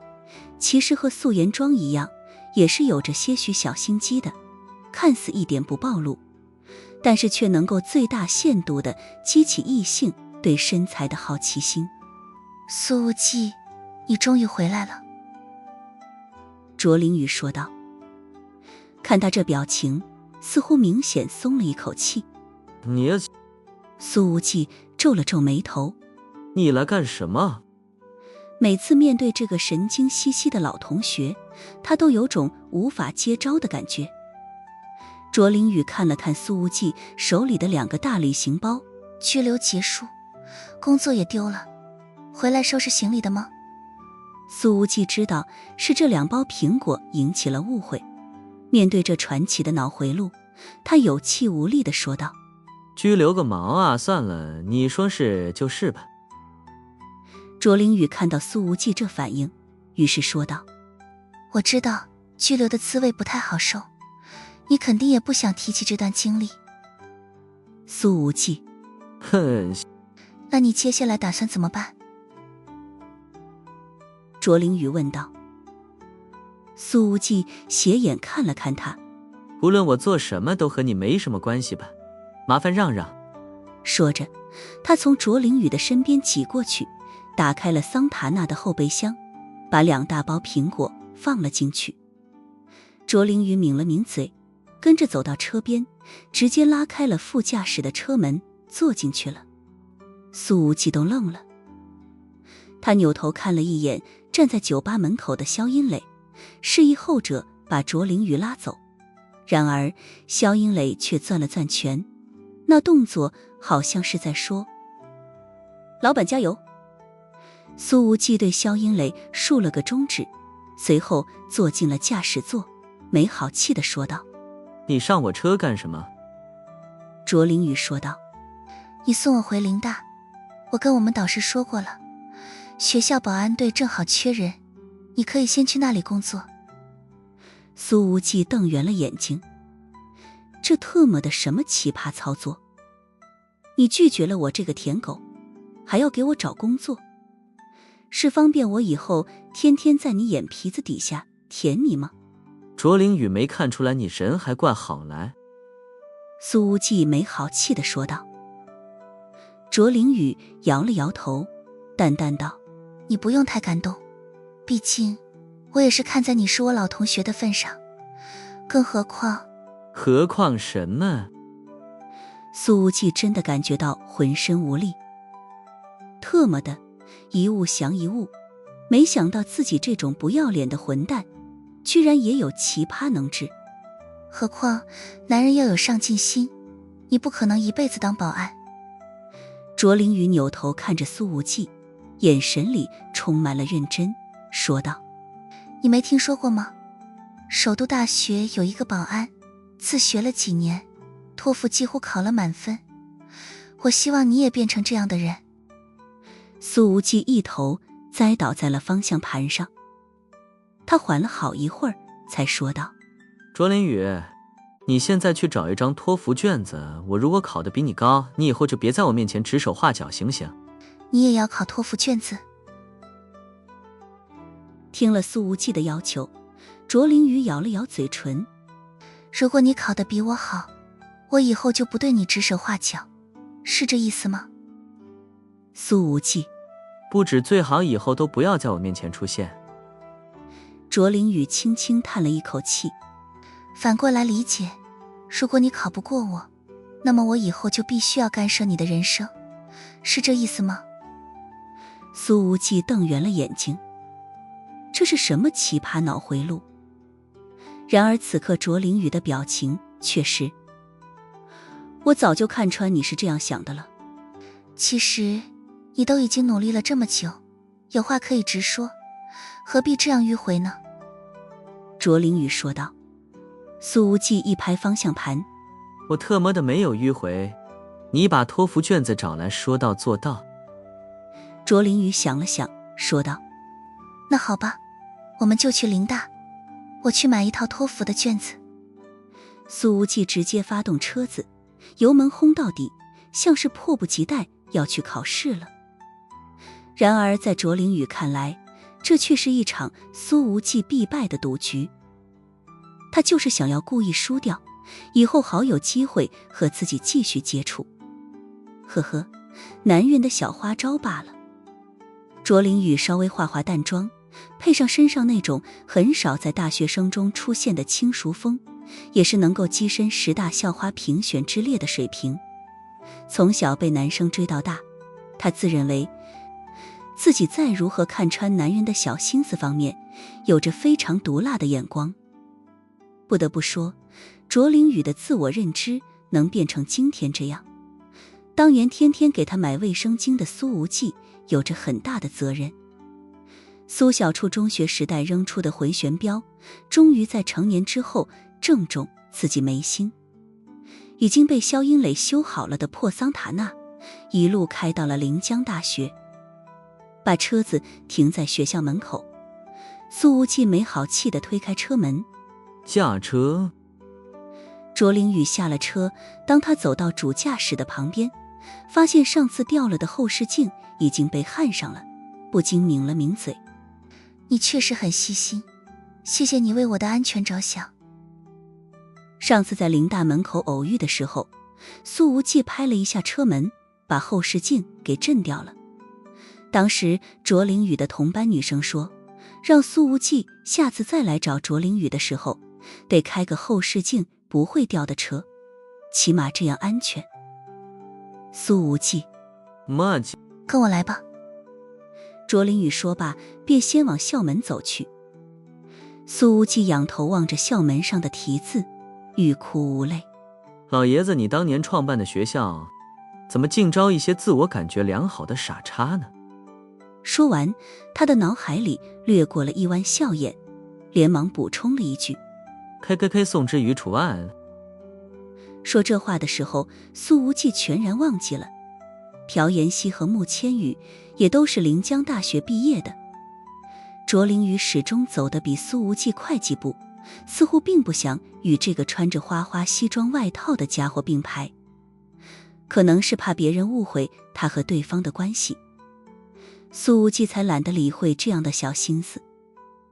其实和素颜装一样，也是有着些许小心机的，看似一点不暴露，但是却能够最大限度地激起异性对身材的好奇心。苏无忌，你终于回来了。卓灵雨说道。看他这表情，似乎明显松了一口气。你呀，苏无忌皱了皱眉头。你来干什么？每次面对这个神经兮兮的老同学，他都有种无法接招的感觉。卓灵雨看了看苏无忌手里的2个大旅行包。拘留结束，工作也丢了，回来收拾行李的吗？苏无忌知道是这2包苹果引起了误会，面对这传奇的脑回路，他有气无力地说道：拘留个毛啊，算了，你说是就是吧。卓灵雨看到苏无忌这反应，于是说道：我知道拘留的滋味不太好受，你肯定也不想提起这段经历。苏无忌：哼，那你接下来打算怎么办？卓灵雨问道。苏无忌斜眼看了看他：无论我做什么都和你没什么关系吧，麻烦让让。说着，他从卓灵雨的身边挤过去，打开了桑塔纳的后备箱，把2大包苹果放了进去。卓灵雨抿了抿嘴，跟着走到车边，直接拉开了副驾驶的车门，坐进去了。苏无忌都愣了，他扭头看了一眼站在酒吧门口的萧音磊，示意后者把卓灵雨拉走。然而萧音磊却攥了攥拳，那动作好像是在说：老板加油。苏无忌对萧音磊竖了个中指，随后坐进了驾驶座，没好气地说道：你上我车干什么？卓灵雨说道：你送我回林大，我跟我们导师说过了，学校保安队正好缺人，你可以先去那里工作。苏无忌瞪圆了眼睛，这特么的什么奇葩操作？你拒绝了我这个舔狗，还要给我找工作，是方便我以后天天在你眼皮子底下舔你吗？卓灵雨没看出来你人还怪好来。苏无忌没好气地说道。卓灵雨摇了摇头，淡淡道：你不用太感动，毕竟我也是看在你是我老同学的份上，更何况……何况什么？苏无忌真的感觉到浑身无力。特么的，一物降一物，没想到自己这种不要脸的混蛋，居然也有奇葩能治。何况男人要有上进心，你不可能一辈子当保安。卓灵雨扭头看着苏无忌，眼神里充满了认真，说道：你没听说过吗？首都大学有一个保安，自学了几年，托福几乎考了满分。我希望你也变成这样的人。苏无忌一头栽倒在了方向盘上。他缓了好一会儿，才说道：卓林宇，你现在去找一张托福卷子，我如果考得比你高，你以后就别在我面前指手画脚，行不行？你也要考托福卷子？听了苏无忌的要求，卓灵宇咬了咬嘴唇。如果你考得比我好，我以后就不对你指手画脚，是这意思吗？苏无忌，不止，最好以后都不要在我面前出现。卓灵宇轻轻叹了一口气。反过来理解，如果你考不过我，那么我以后就必须要干涉你的人生，是这意思吗？苏无忌瞪圆了眼睛，这是什么奇葩脑回路？然而此刻卓灵宇的表情却是：我早就看穿你是这样想的了。其实你都已经努力了这么久，有话可以直说，何必这样迂回呢？卓灵宇说道。苏无忌一拍方向盘：我特么的没有迂回，你把托福卷子找来，说到做到。卓灵宇想了想，说道：那好吧，我们就去林大，我去买一套托福的卷子。苏无忌直接发动车子，油门轰到底，像是迫不及待要去考试了。然而在卓灵宇看来，这却是一场苏无忌必败的赌局。他就是想要故意输掉，以后好有机会和自己继续接触。呵呵，男人的小花招罢了。卓灵宇稍微化化淡妆，配上身上那种很少在大学生中出现的轻熟风，也是能够跻身10大校花评选之列的水平。从小被男生追到大，他自认为自己在如何看穿男人的小心思方面有着非常毒辣的眼光。不得不说，卓灵宇的自我认知能变成今天这样，当年天天给他买卫生巾的苏无忌有着很大的责任。苏小初中学时代扔出的回旋镖，终于在成年之后正中自己眉心。已经被肖英磊修好了的破桑塔纳，一路开到了临江大学，把车子停在学校门口。苏无忌没好气地推开车门：驾车。卓灵宇下了车，当他走到主驾驶的旁边，发现上次掉了的后视镜已经被焊上了，不禁抿了抿嘴。你确实很细心，谢谢你为我的安全着想。上次在林大门口偶遇的时候，苏无忌拍了一下车门，把后视镜给震掉了。当时卓灵宇的同班女生说，让苏无忌下次再来找卓灵宇的时候，得开个后视镜不会掉的车，起码这样安全。苏无忌，妈，跟我来吧。卓灵宇说罢，便先往校门走去。苏无忌仰头望着校门上的题字，欲哭无泪。老爷子，你当年创办的学校，怎么净招一些自我感觉良好的傻叉呢？说完，他的脑海里掠过了一弯笑靥，连忙补充了一句：“KKK 宋之瑜除案。”说这话的时候，苏无忌全然忘记了，朴妍希和穆千羽也都是临江大学毕业的。卓灵宇始终走得比苏无忌快几步，似乎并不想与这个穿着花花西装外套的家伙并排，可能是怕别人误会他和对方的关系。苏无忌才懒得理会这样的小心思，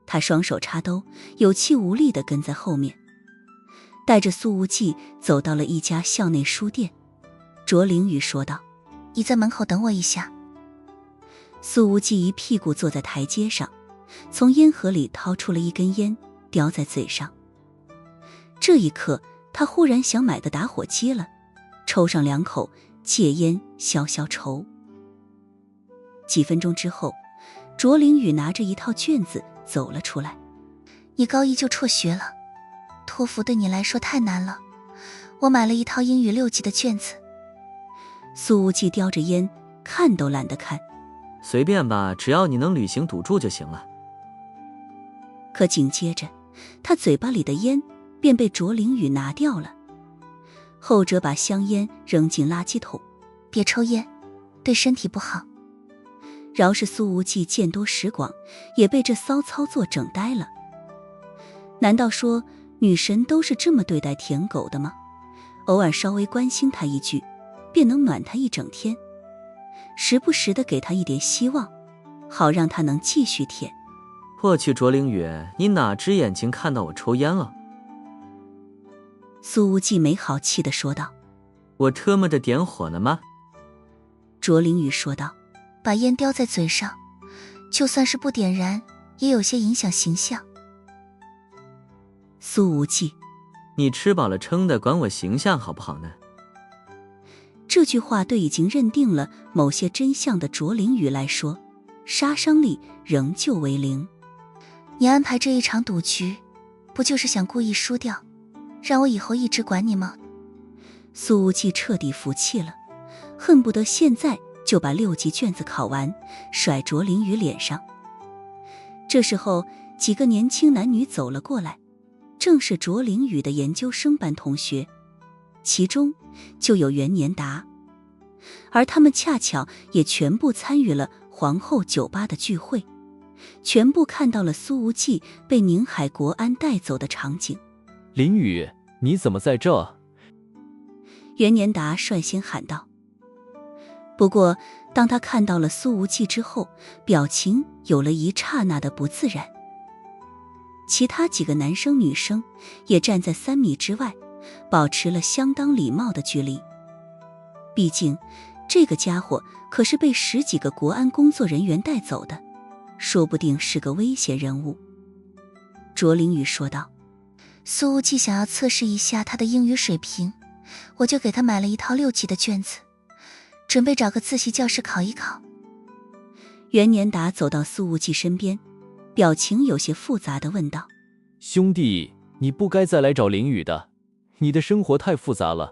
他双手插兜，有气无力地跟在后面，带着苏无忌走到了一家校内书店。卓灵宇说道：“你在门口等我一下。”苏无忌一屁股坐在台阶上，从烟盒里掏出了一根烟，叼在嘴上。这一刻，他忽然想买个打火机了，抽上2口，戒烟消消愁。几分钟之后，卓灵宇拿着一套卷子走了出来。你高一就辍学了，托福对你来说太难了，我买了一套英语6级的卷子。苏无忌叼着烟，看都懒得看。随便吧，只要你能履行赌注就行了。可紧接着，他嘴巴里的烟便被卓灵宇拿掉了。后者把香烟扔进垃圾桶。别抽烟，对身体不好。饶是苏无忌见多识广，也被这骚操作整呆了。难道说女神都是这么对待舔狗的吗？偶尔稍微关心他一句，便能暖他一整天，时不时的给他一点希望，好让他能继续舔。我去，卓凌宇，你哪只眼睛看到我抽烟了？苏无忌没好气地说道。我特么着点火呢吗？卓凌宇说道。把烟叼在嘴上，就算是不点燃，也有些影响形象。苏无忌，你吃饱了撑的，管我形象好不好呢？这句话对已经认定了某些真相的卓凌宇来说，杀伤力仍旧为零。你安排这一场赌局，不就是想故意输掉，让我以后一直管你吗？苏无忌彻底服气了，恨不得现在就把6级卷子考完，甩卓凌宇脸上。这时候，几个年轻男女走了过来，正是卓凌宇的研究生班同学，其中就有袁年达，而他们恰巧也全部参与了皇后酒吧的聚会，全部看到了苏无忌被宁海国安带走的场景。林宇，你怎么在这？袁年达率先喊道。不过当他看到了苏无忌之后，表情有了一刹那的不自然。其他几个男生女生也站在3米之外，保持了相当礼貌的距离。毕竟这个家伙可是被10几个国安工作人员带走的，说不定是个危险人物。卓凌宇说道。苏无忌想要测试一下他的英语水平，我就给他买了一套6级的卷子，准备找个自习教室考一考。袁年达走到苏无忌身边，表情有些复杂地问道。兄弟，你不该再来找林宇的，你的生活太复杂了，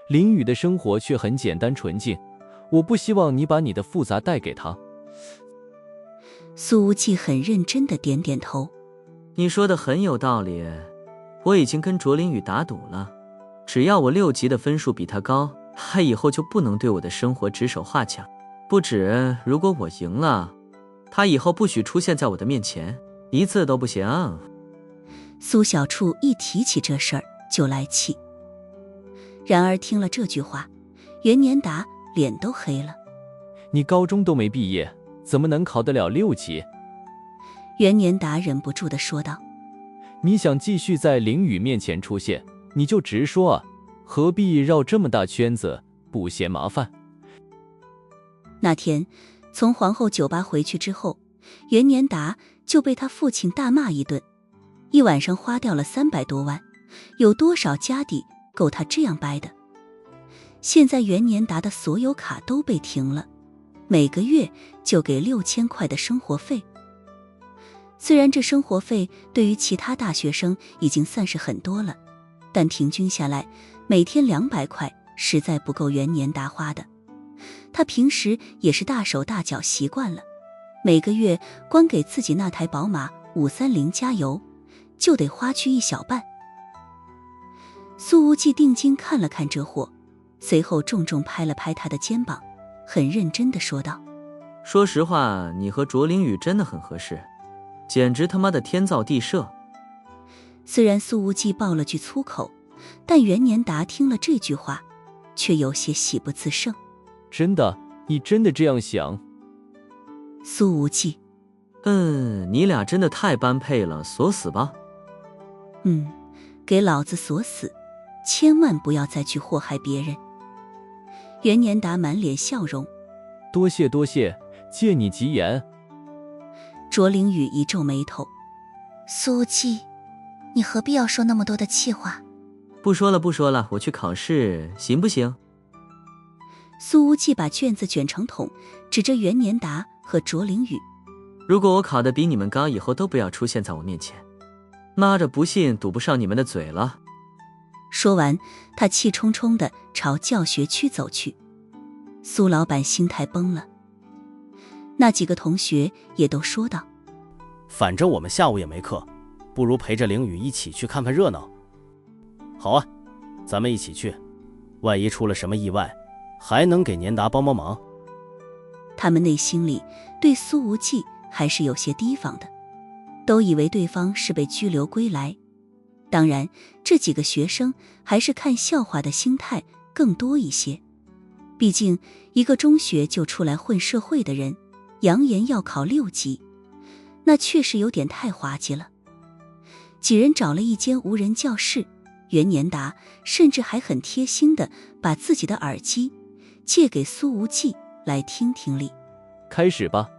林宇的生活却很简单纯净，我不希望你把你的复杂带给他。苏无忌很认真地点点头。你说的很有道理，我已经跟卓凌宇打赌了，只要我6级的分数比他高，他以后就不能对我的生活指手画脚。不止，如果我赢了，他以后不许出现在我的面前，一次都不行。苏小处一提起这事儿就来气。然而听了这句话，袁年达脸都黑了。你高中都没毕业，怎么能考得了6级？袁年达忍不住地说道。你想继续在林宇面前出现，你就直说啊，何必绕这么大圈子，不嫌麻烦。那天从皇后酒吧回去之后，袁年达就被他父亲大骂一顿，一晚上花掉了300多万，有多少家底够他这样掰的？现在袁年达的所有卡都被停了，每个月就给6000块的生活费。虽然这生活费对于其他大学生已经算是很多了，但平均下来每天200块实在不够袁年达花的。他平时也是大手大脚习惯了，每个月光给自己那台宝马530加油就得花去1小半。苏无忌定睛看了看这货，随后重重拍了拍他的肩膀，很认真地说道。说实话，你和卓凌宇真的很合适，简直他妈的天造地设。虽然苏无忌爆了句粗口，但袁年达听了这句话却有些喜不自胜。真的？你真的这样想？苏无忌，你俩真的太般配了，锁死吧。给老子锁死，千万不要再去祸害别人。袁年达满脸笑容。多谢多谢，借你吉言。卓凌宇一皱眉头。苏无忌，你何必要说那么多的气话？不说了不说了，我去考试行不行？苏无忌把卷子卷成桶，指着袁年达和卓凌宇。如果我考得比你们高，以后都不要出现在我面前。妈着，不信堵不上你们的嘴了。说完，他气冲冲地朝教学区走去。苏老板心态崩了。那几个同学也都说道：反正我们下午也没课，不如陪着凌宇一起去看看热闹。好啊，咱们一起去，万一出了什么意外，还能给年达帮帮忙。他们内心里对苏无忌还是有些提防的，都以为对方是被拘留归来。当然，这几个学生还是看笑话的心态更多一些，毕竟一个中学就出来混社会的人，扬言要考6级，那确实有点太滑稽了。几人找了一间无人教室，袁年达甚至还很贴心地把自己的耳机借给苏无忌来听听力。开始吧，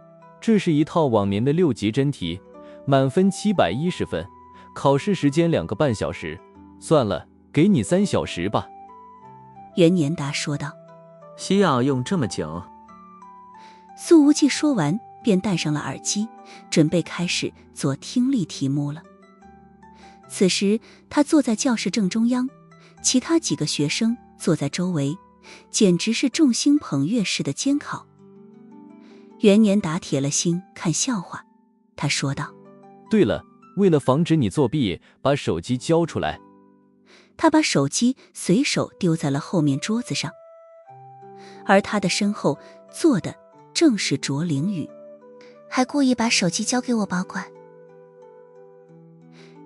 这是一套往年的6级真题，满分710分，考试时间2个半小时，算了，给你3小时吧。袁年达说道。需要用这么久？苏无忌说完便戴上了耳机，准备开始做听力题目了。此时他坐在教室正中央，其他几个学生坐在周围，简直是众星捧月式的监考。袁年达铁了心看笑话，他说道：对了，为了防止你作弊，把手机交出来。他把手机随手丢在了后面桌子上，而他的身后坐的正是卓凌宇，还故意把手机交给我保管。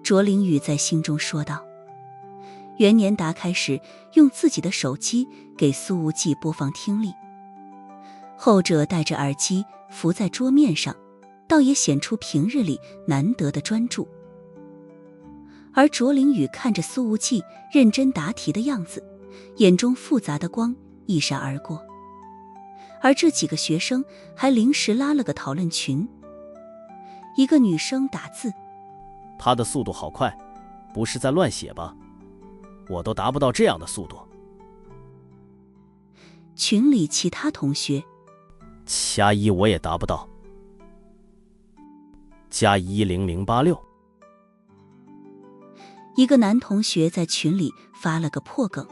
卓凌宇在心中说道。袁年达开始用自己的手机给苏无忌播放听力，后者戴着耳机伏在桌面上，倒也显出平日里难得的专注。而卓凌宇看着苏无忌认真答题的样子，眼中复杂的光一闪而过。而这几个学生还临时拉了个讨论群，一个女生打字：他的速度好快，不是在乱写吧？我都达不到这样的速度。群里其他同学：加1我也达不到，加10086。一个男同学在群里发了个破梗：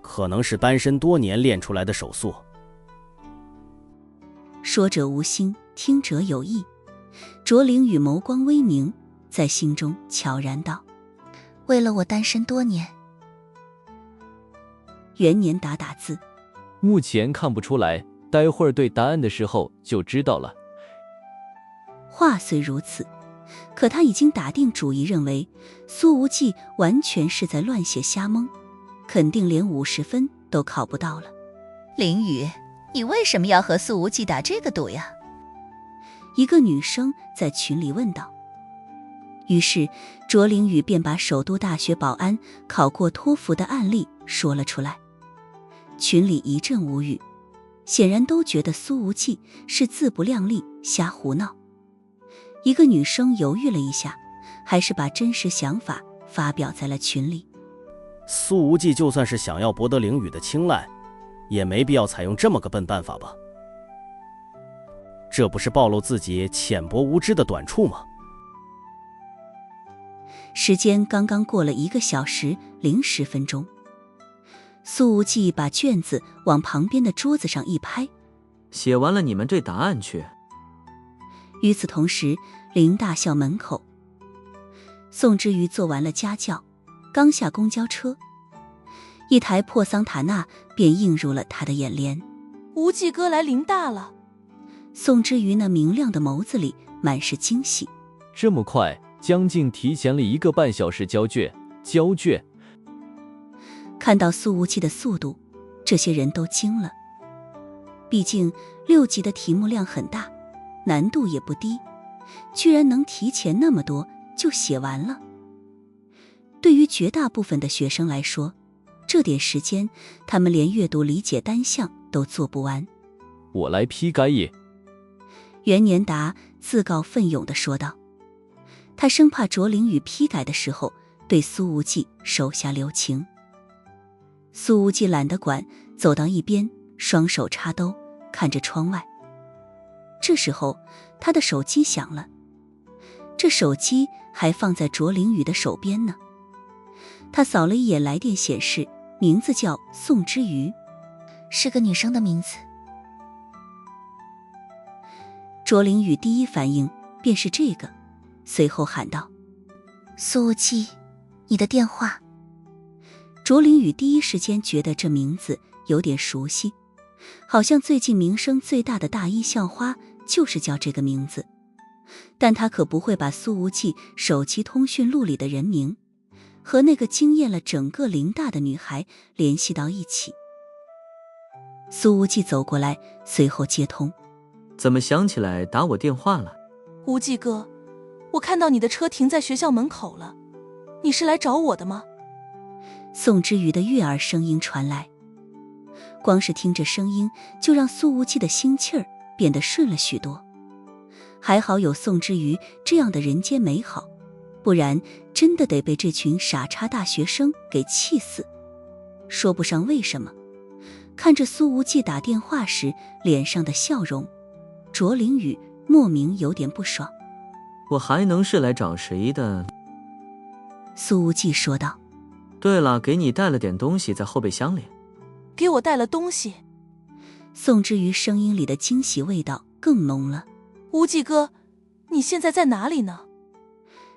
可能是单身多年练出来的手速。说者无心，听者有意。卓凌宇眸光微明，在心中悄然道：为了我单身多年。袁年达打字：目前看不出来，待会儿对答案的时候就知道了。话虽如此，可他已经打定主意，认为苏无忌完全是在乱写瞎蒙，肯定连50分都考不到了。凌宇，你为什么要和苏无忌打这个赌呀？一个女生在群里问道。于是卓凌宇便把首都大学保安考过托福的案例说了出来，群里一阵无语，显然都觉得苏无忌是自不量力，瞎胡闹。一个女生犹豫了一下，还是把真实想法发表在了群里。苏无忌就算是想要博得凌宇的青睐，也没必要采用这么个笨办法吧？这不是暴露自己浅薄无知的短处吗？时间刚刚过了1个小时010分钟，苏无忌把卷子往旁边的桌子上一拍：写完了你们对答案去。与此同时，林大校门口，宋之瑜做完了家教，刚下公交车，一台破桑塔纳便映入了他的眼帘。无忌哥来林大了。宋之瑜那明亮的眸子里满是惊喜。这么快，将近提前了1个半小时交卷。看到苏无忌的速度，这些人都惊了。毕竟6级的题目量很大，难度也不低，居然能提前那么多就写完了。对于绝大部分的学生来说，这点时间他们连阅读理解单项都做不完。我来批改也。袁年达自告奋勇地说道，他生怕卓凌宇批改的时候对苏无忌手下留情。苏无忌懒得管，走到一边，双手插兜，看着窗外。这时候他的手机响了，这手机还放在卓凌宇的手边呢。他扫了一眼来电显示，名字叫宋之瑜，是个女生的名字。卓凌宇第一反应便是这个，随后喊道：苏无忌，你的电话。卓凌宇第一时间觉得这名字有点熟悉，好像最近名声最大的大一校花就是叫这个名字，但他可不会把苏无忌手机通讯录里的人名和那个惊艳了整个林大的女孩联系到一起。苏无忌走过来，随后接通。怎么想起来打我电话了？无忌哥，我看到你的车停在学校门口了，你是来找我的吗？宋之瑜的悦耳声音传来，光是听着声音就让苏无忌的心气儿变得顺了许多。还好有宋之瑜这样的人间美好，不然真的得被这群傻叉大学生给气死。说不上为什么，看着苏无忌打电话时脸上的笑容，卓凌宇莫名有点不爽。我还能是来找谁的？苏无忌说道。对了，给你带了点东西在后备箱里。给我带了东西？宋之瑜声音里的惊喜味道更浓了。无忌哥，你现在在哪里呢？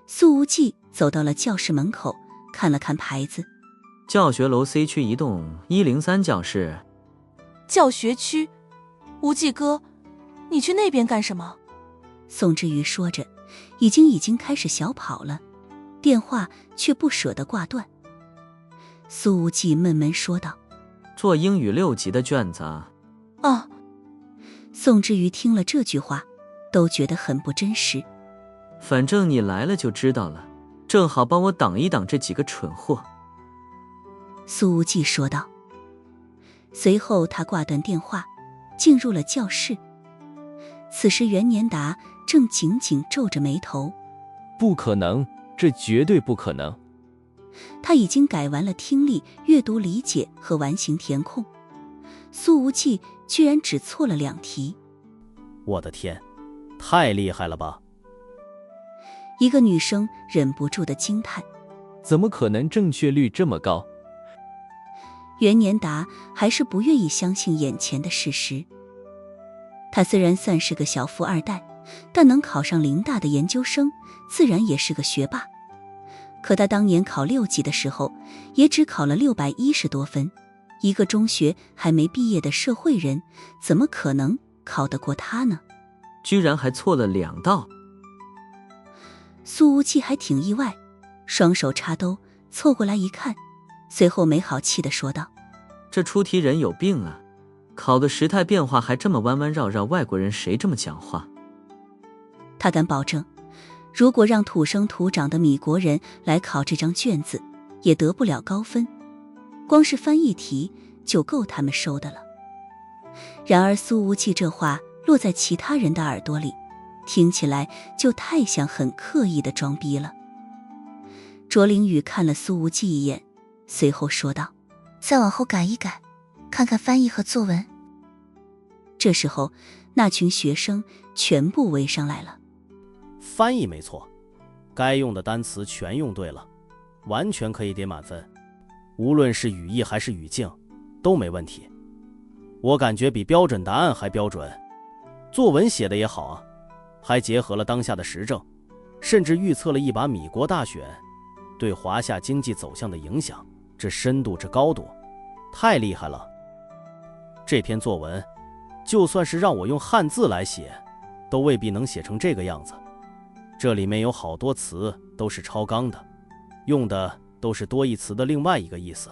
苏无忌走到了教室门口，看了看牌子。教学楼 C 区一栋103教室。教学区？无忌哥，你去那边干什么？宋之瑜说着，已经开始小跑了，电话却不舍得挂断。苏无忌闷闷说道：做英语6级的卷子啊。啊。宋之瑜听了这句话，都觉得很不真实。反正你来了就知道了，正好帮我挡一挡这几个蠢货。苏无忌说道。随后他挂断电话，进入了教室。此时袁年达正紧紧皱着眉头。不可能，这绝对不可能。他已经改完了听力、阅读理解和完形填空，苏无忌居然只错了2题。我的天，太厉害了吧！一个女生忍不住的惊叹。怎么可能正确率这么高？袁年达还是不愿意相信眼前的事实。他虽然算是个小富二代，但能考上林大的研究生，自然也是个学霸。可他当年考6级的时候，也只考了610多分，一个中学还没毕业的社会人，怎么可能考得过他呢？居然还错了2道。苏无忌还挺意外，双手插兜凑过来一看，随后没好气地说道：这出题人有病啊，考个时态变化还这么弯弯绕绕，外国人谁这么讲话？他敢保证，如果让土生土长的米国人来考这张卷子，也得不了高分，光是翻译题就够他们收的了。然而苏无忌这话落在其他人的耳朵里，听起来就太像很刻意的装逼了。卓凌宇看了苏无忌一眼，随后说道：再往后改一改，看看翻译和作文。这时候那群学生全部围上来了。翻译没错，该用的单词全用对了，完全可以点满分，无论是语义还是语境都没问题。我感觉比标准答案还标准。作文写的也好啊，还结合了当下的时政，甚至预测了一把米国大选对华夏经济走向的影响，这深度这高度太厉害了。这篇作文就算是让我用汉字来写，都未必能写成这个样子。这里面有好多词都是超纲的，用的都是多义词的另外一个意思。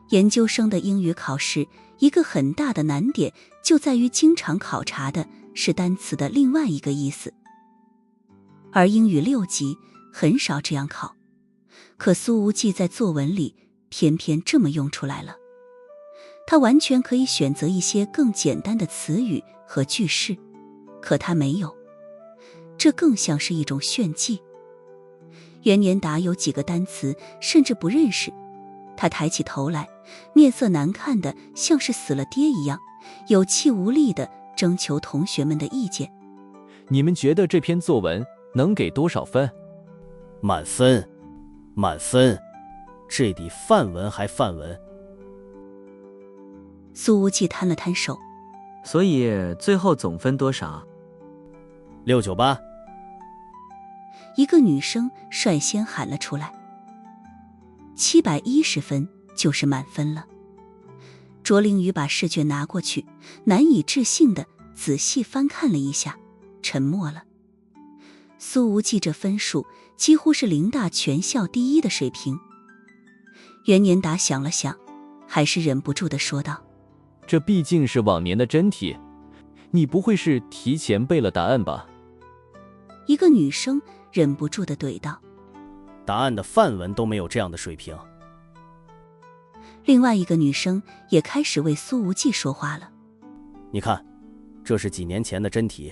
研究生的英语考试，一个很大的难点就在于经常考察的是单词的另外一个意思，而英语6级很少这样考，可苏无忌在作文里偏偏这么用出来了。他完全可以选择一些更简单的词语和句式，可他没有，这更像是一种炫技。袁年达有几个单词甚至不认识，他抬起头来，面色难看的像是死了爹一样，有气无力的征求同学们的意见。你们觉得这篇作文能给多少分？满分，满分，这比范文还范文。苏无忌摊了摊手。所以最后总分多少？698。一个女生率先喊了出来。710分就是满分了。卓灵雨把试卷拿过去，难以置信地仔细翻看了一下，沉默了。苏无忌这分数几乎是林大全校第一的水平。袁年达想了想，还是忍不住地说道：这毕竟是往年的真题，你不会是提前背了答案吧？一个女生忍不住地怼道：答案的范文都没有这样的水平。另外一个女生也开始为苏无忌说话了：你看，这是几年前的真题，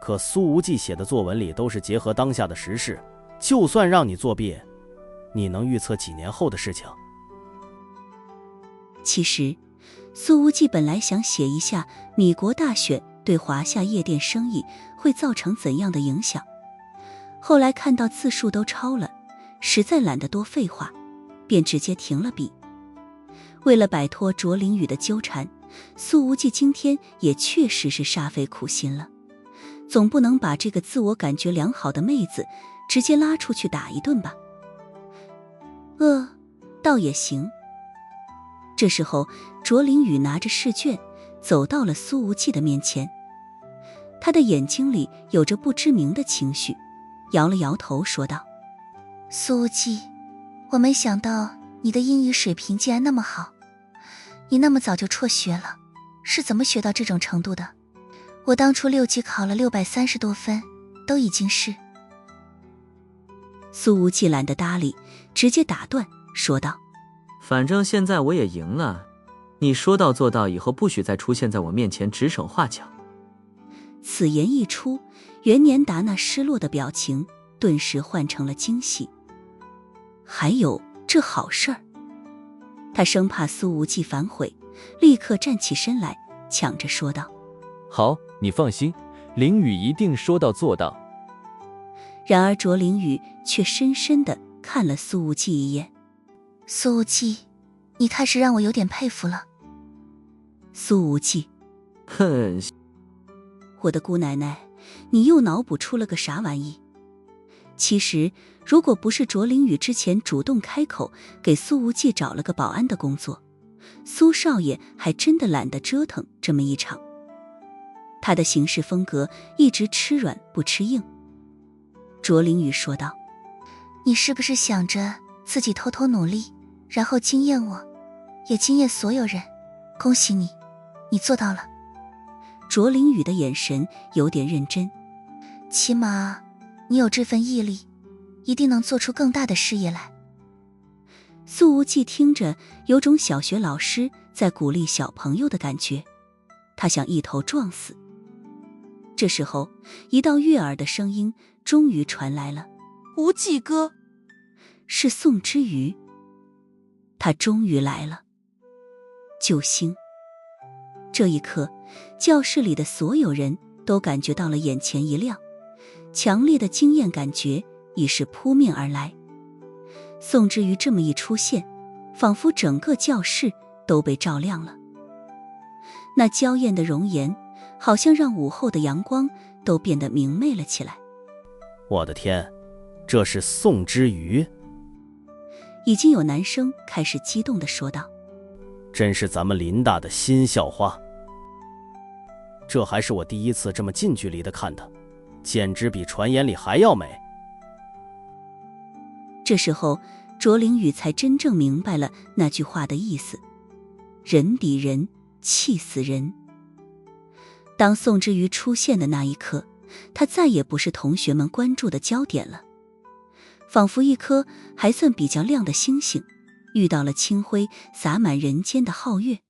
可苏无忌写的作文里都是结合当下的时事，就算让你作弊，你能预测几年后的事情？其实苏无忌本来想写一下米国大选对华夏夜店生意会造成怎样的影响，后来看到字数都超了，实在懒得多废话，便直接停了笔。为了摆脱卓灵雨的纠缠，苏无忌今天也确实是煞费苦心了，总不能把这个自我感觉良好的妹子直接拉出去打一顿吧。倒也行。这时候卓灵雨拿着试卷走到了苏无忌的面前，他的眼睛里有着不知名的情绪，摇了摇头说道：苏无忌，我没想到你的英语水平竟然那么好，你那么早就辍学了，是怎么学到这种程度的？我当初6级考了630多分，都已经是……苏无忌懒得搭理，直接打断说道：反正现在我也赢了，你说到做到，以后不许再出现在我面前指手画脚。此言一出，袁年达那失落的表情顿时换成了惊喜。还有这好事儿？他生怕苏无忌反悔，立刻站起身来，抢着说道：好，你放心，灵雨一定说到做到。然而卓灵雨却深深地看了苏无忌一眼。苏无忌，你开始让我有点佩服了。苏无忌，哼，我的姑奶奶，你又脑补出了个啥玩意？其实如果不是卓灵雨之前主动开口给苏无忌找了个保安的工作，苏少爷还真的懒得折腾这么一场。他的行事风格一直吃软不吃硬。卓灵雨说道：你是不是想着自己偷偷努力，然后惊艳我，也惊艳所有人？恭喜你，你做到了。卓灵雨的眼神有点认真。起码你有这份毅力，一定能做出更大的事业来。苏无忌听着有种小学老师在鼓励小朋友的感觉，他想一头撞死。这时候一道悦耳的声音终于传来了：无忌哥。是宋之瑜，他终于来了。救星！这一刻，教室里的所有人都感觉到了眼前一亮，强烈的惊艳感觉已是扑面而来。宋之瑜这么一出现，仿佛整个教室都被照亮了。那娇艳的容颜好像让午后的阳光都变得明媚了起来。我的天，这是宋之瑜！已经有男生开始激动地说道：真是咱们林大的新校花。这还是我第一次这么近距离的看她，简直比传言里还要美。这时候卓灵雨才真正明白了那句话的意思：人抵人，气死人。当宋之瑜出现的那一刻，他再也不是同学们关注的焦点了，仿佛一颗还算比较亮的星星遇到了清辉洒满人间的皓月，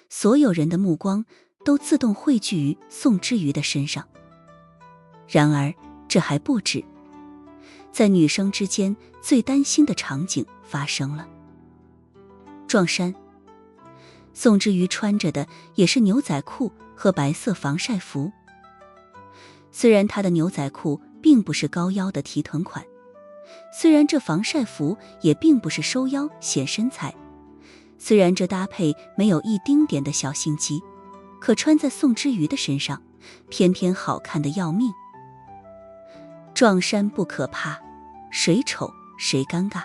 所有人的目光都自动汇聚于宋之瑜的身上。然而这还不止，在女生之间最担心的场景发生了。撞衫，宋之瑜穿着的也是牛仔裤和白色防晒服。虽然她的牛仔裤并不是高腰的提臀款，虽然这防晒服也并不是收腰显身材，虽然这搭配没有一丁点的小心机，可穿在宋之瑜的身上，偏偏好看得要命。撞衫不可怕，谁丑谁尴尬。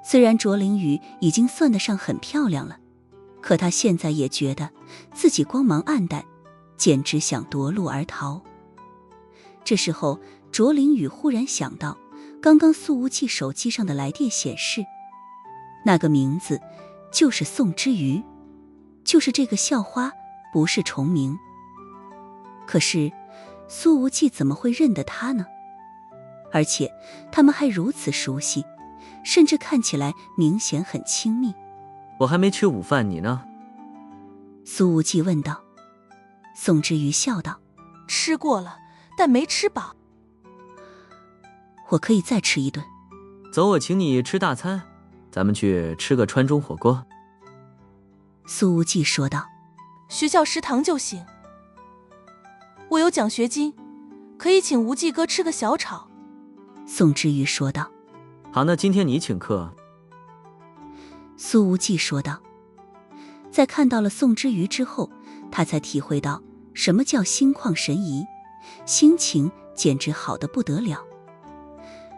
虽然卓灵雨已经算得上很漂亮了，可他现在也觉得自己光芒暗淡，简直想夺路而逃。这时候，卓林宇忽然想到，刚刚苏无忌手机上的来电显示，那个名字就是宋之瑜，就是这个校花，不是重名。可是苏无忌怎么会认得他呢？而且他们还如此熟悉，甚至看起来明显很亲密。我还没吃午饭，你呢？苏无忌问道。宋之瑜笑道：吃过了，但没吃饱。我可以再吃一顿。走，我请你吃大餐，咱们去吃个川中火锅。苏无忌说道。学校食堂就行，我有奖学金，可以请无忌哥吃个小炒。宋之瑜说道。好，那今天你请客。苏无忌说道。在看到了宋之瑜之后，他才体会到什么叫心旷神怡，心情简直好得不得了。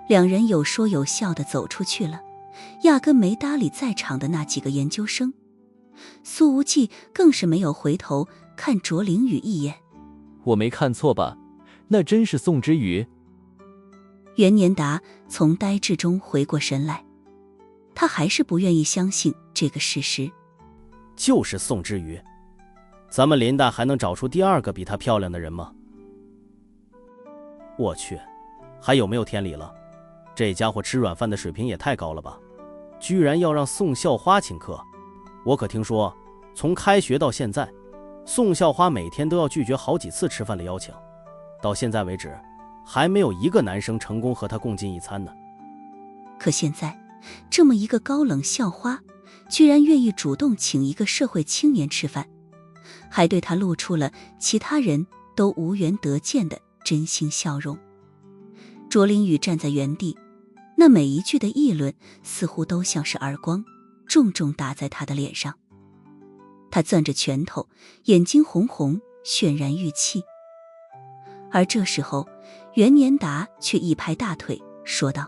两人有说有笑地走出去了，压根没搭理在场的那几个研究生。苏无忌更是没有回头看卓凌宇一眼。我没看错吧？那真是宋之瑜。袁年达从呆滞中回过神来，他还是不愿意相信这个事实。就是宋之瑜，咱们林大还能找出第二个比她漂亮的人吗？我去，还有没有天理了？这家伙吃软饭的水平也太高了吧，居然要让宋校花请客。我可听说从开学到现在，宋校花每天都要拒绝好几次吃饭的邀请，到现在为止还没有一个男生成功和她共进一餐呢。可现在这么一个高冷校花居然愿意主动请一个社会青年吃饭，还对他露出了其他人都无缘得见的真心笑容。卓林宇站在原地，那每一句的议论似乎都像是耳光，重重打在他的脸上。他攥着拳头，眼睛红红，渲然欲泣。而这时候，袁年达却一拍大腿，说道：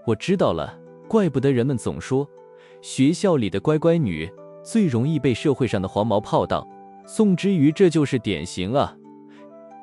我知道了，怪不得人们总说学校里的乖乖女最容易被社会上的黄毛泡到，宋之瑜这就是典型啊。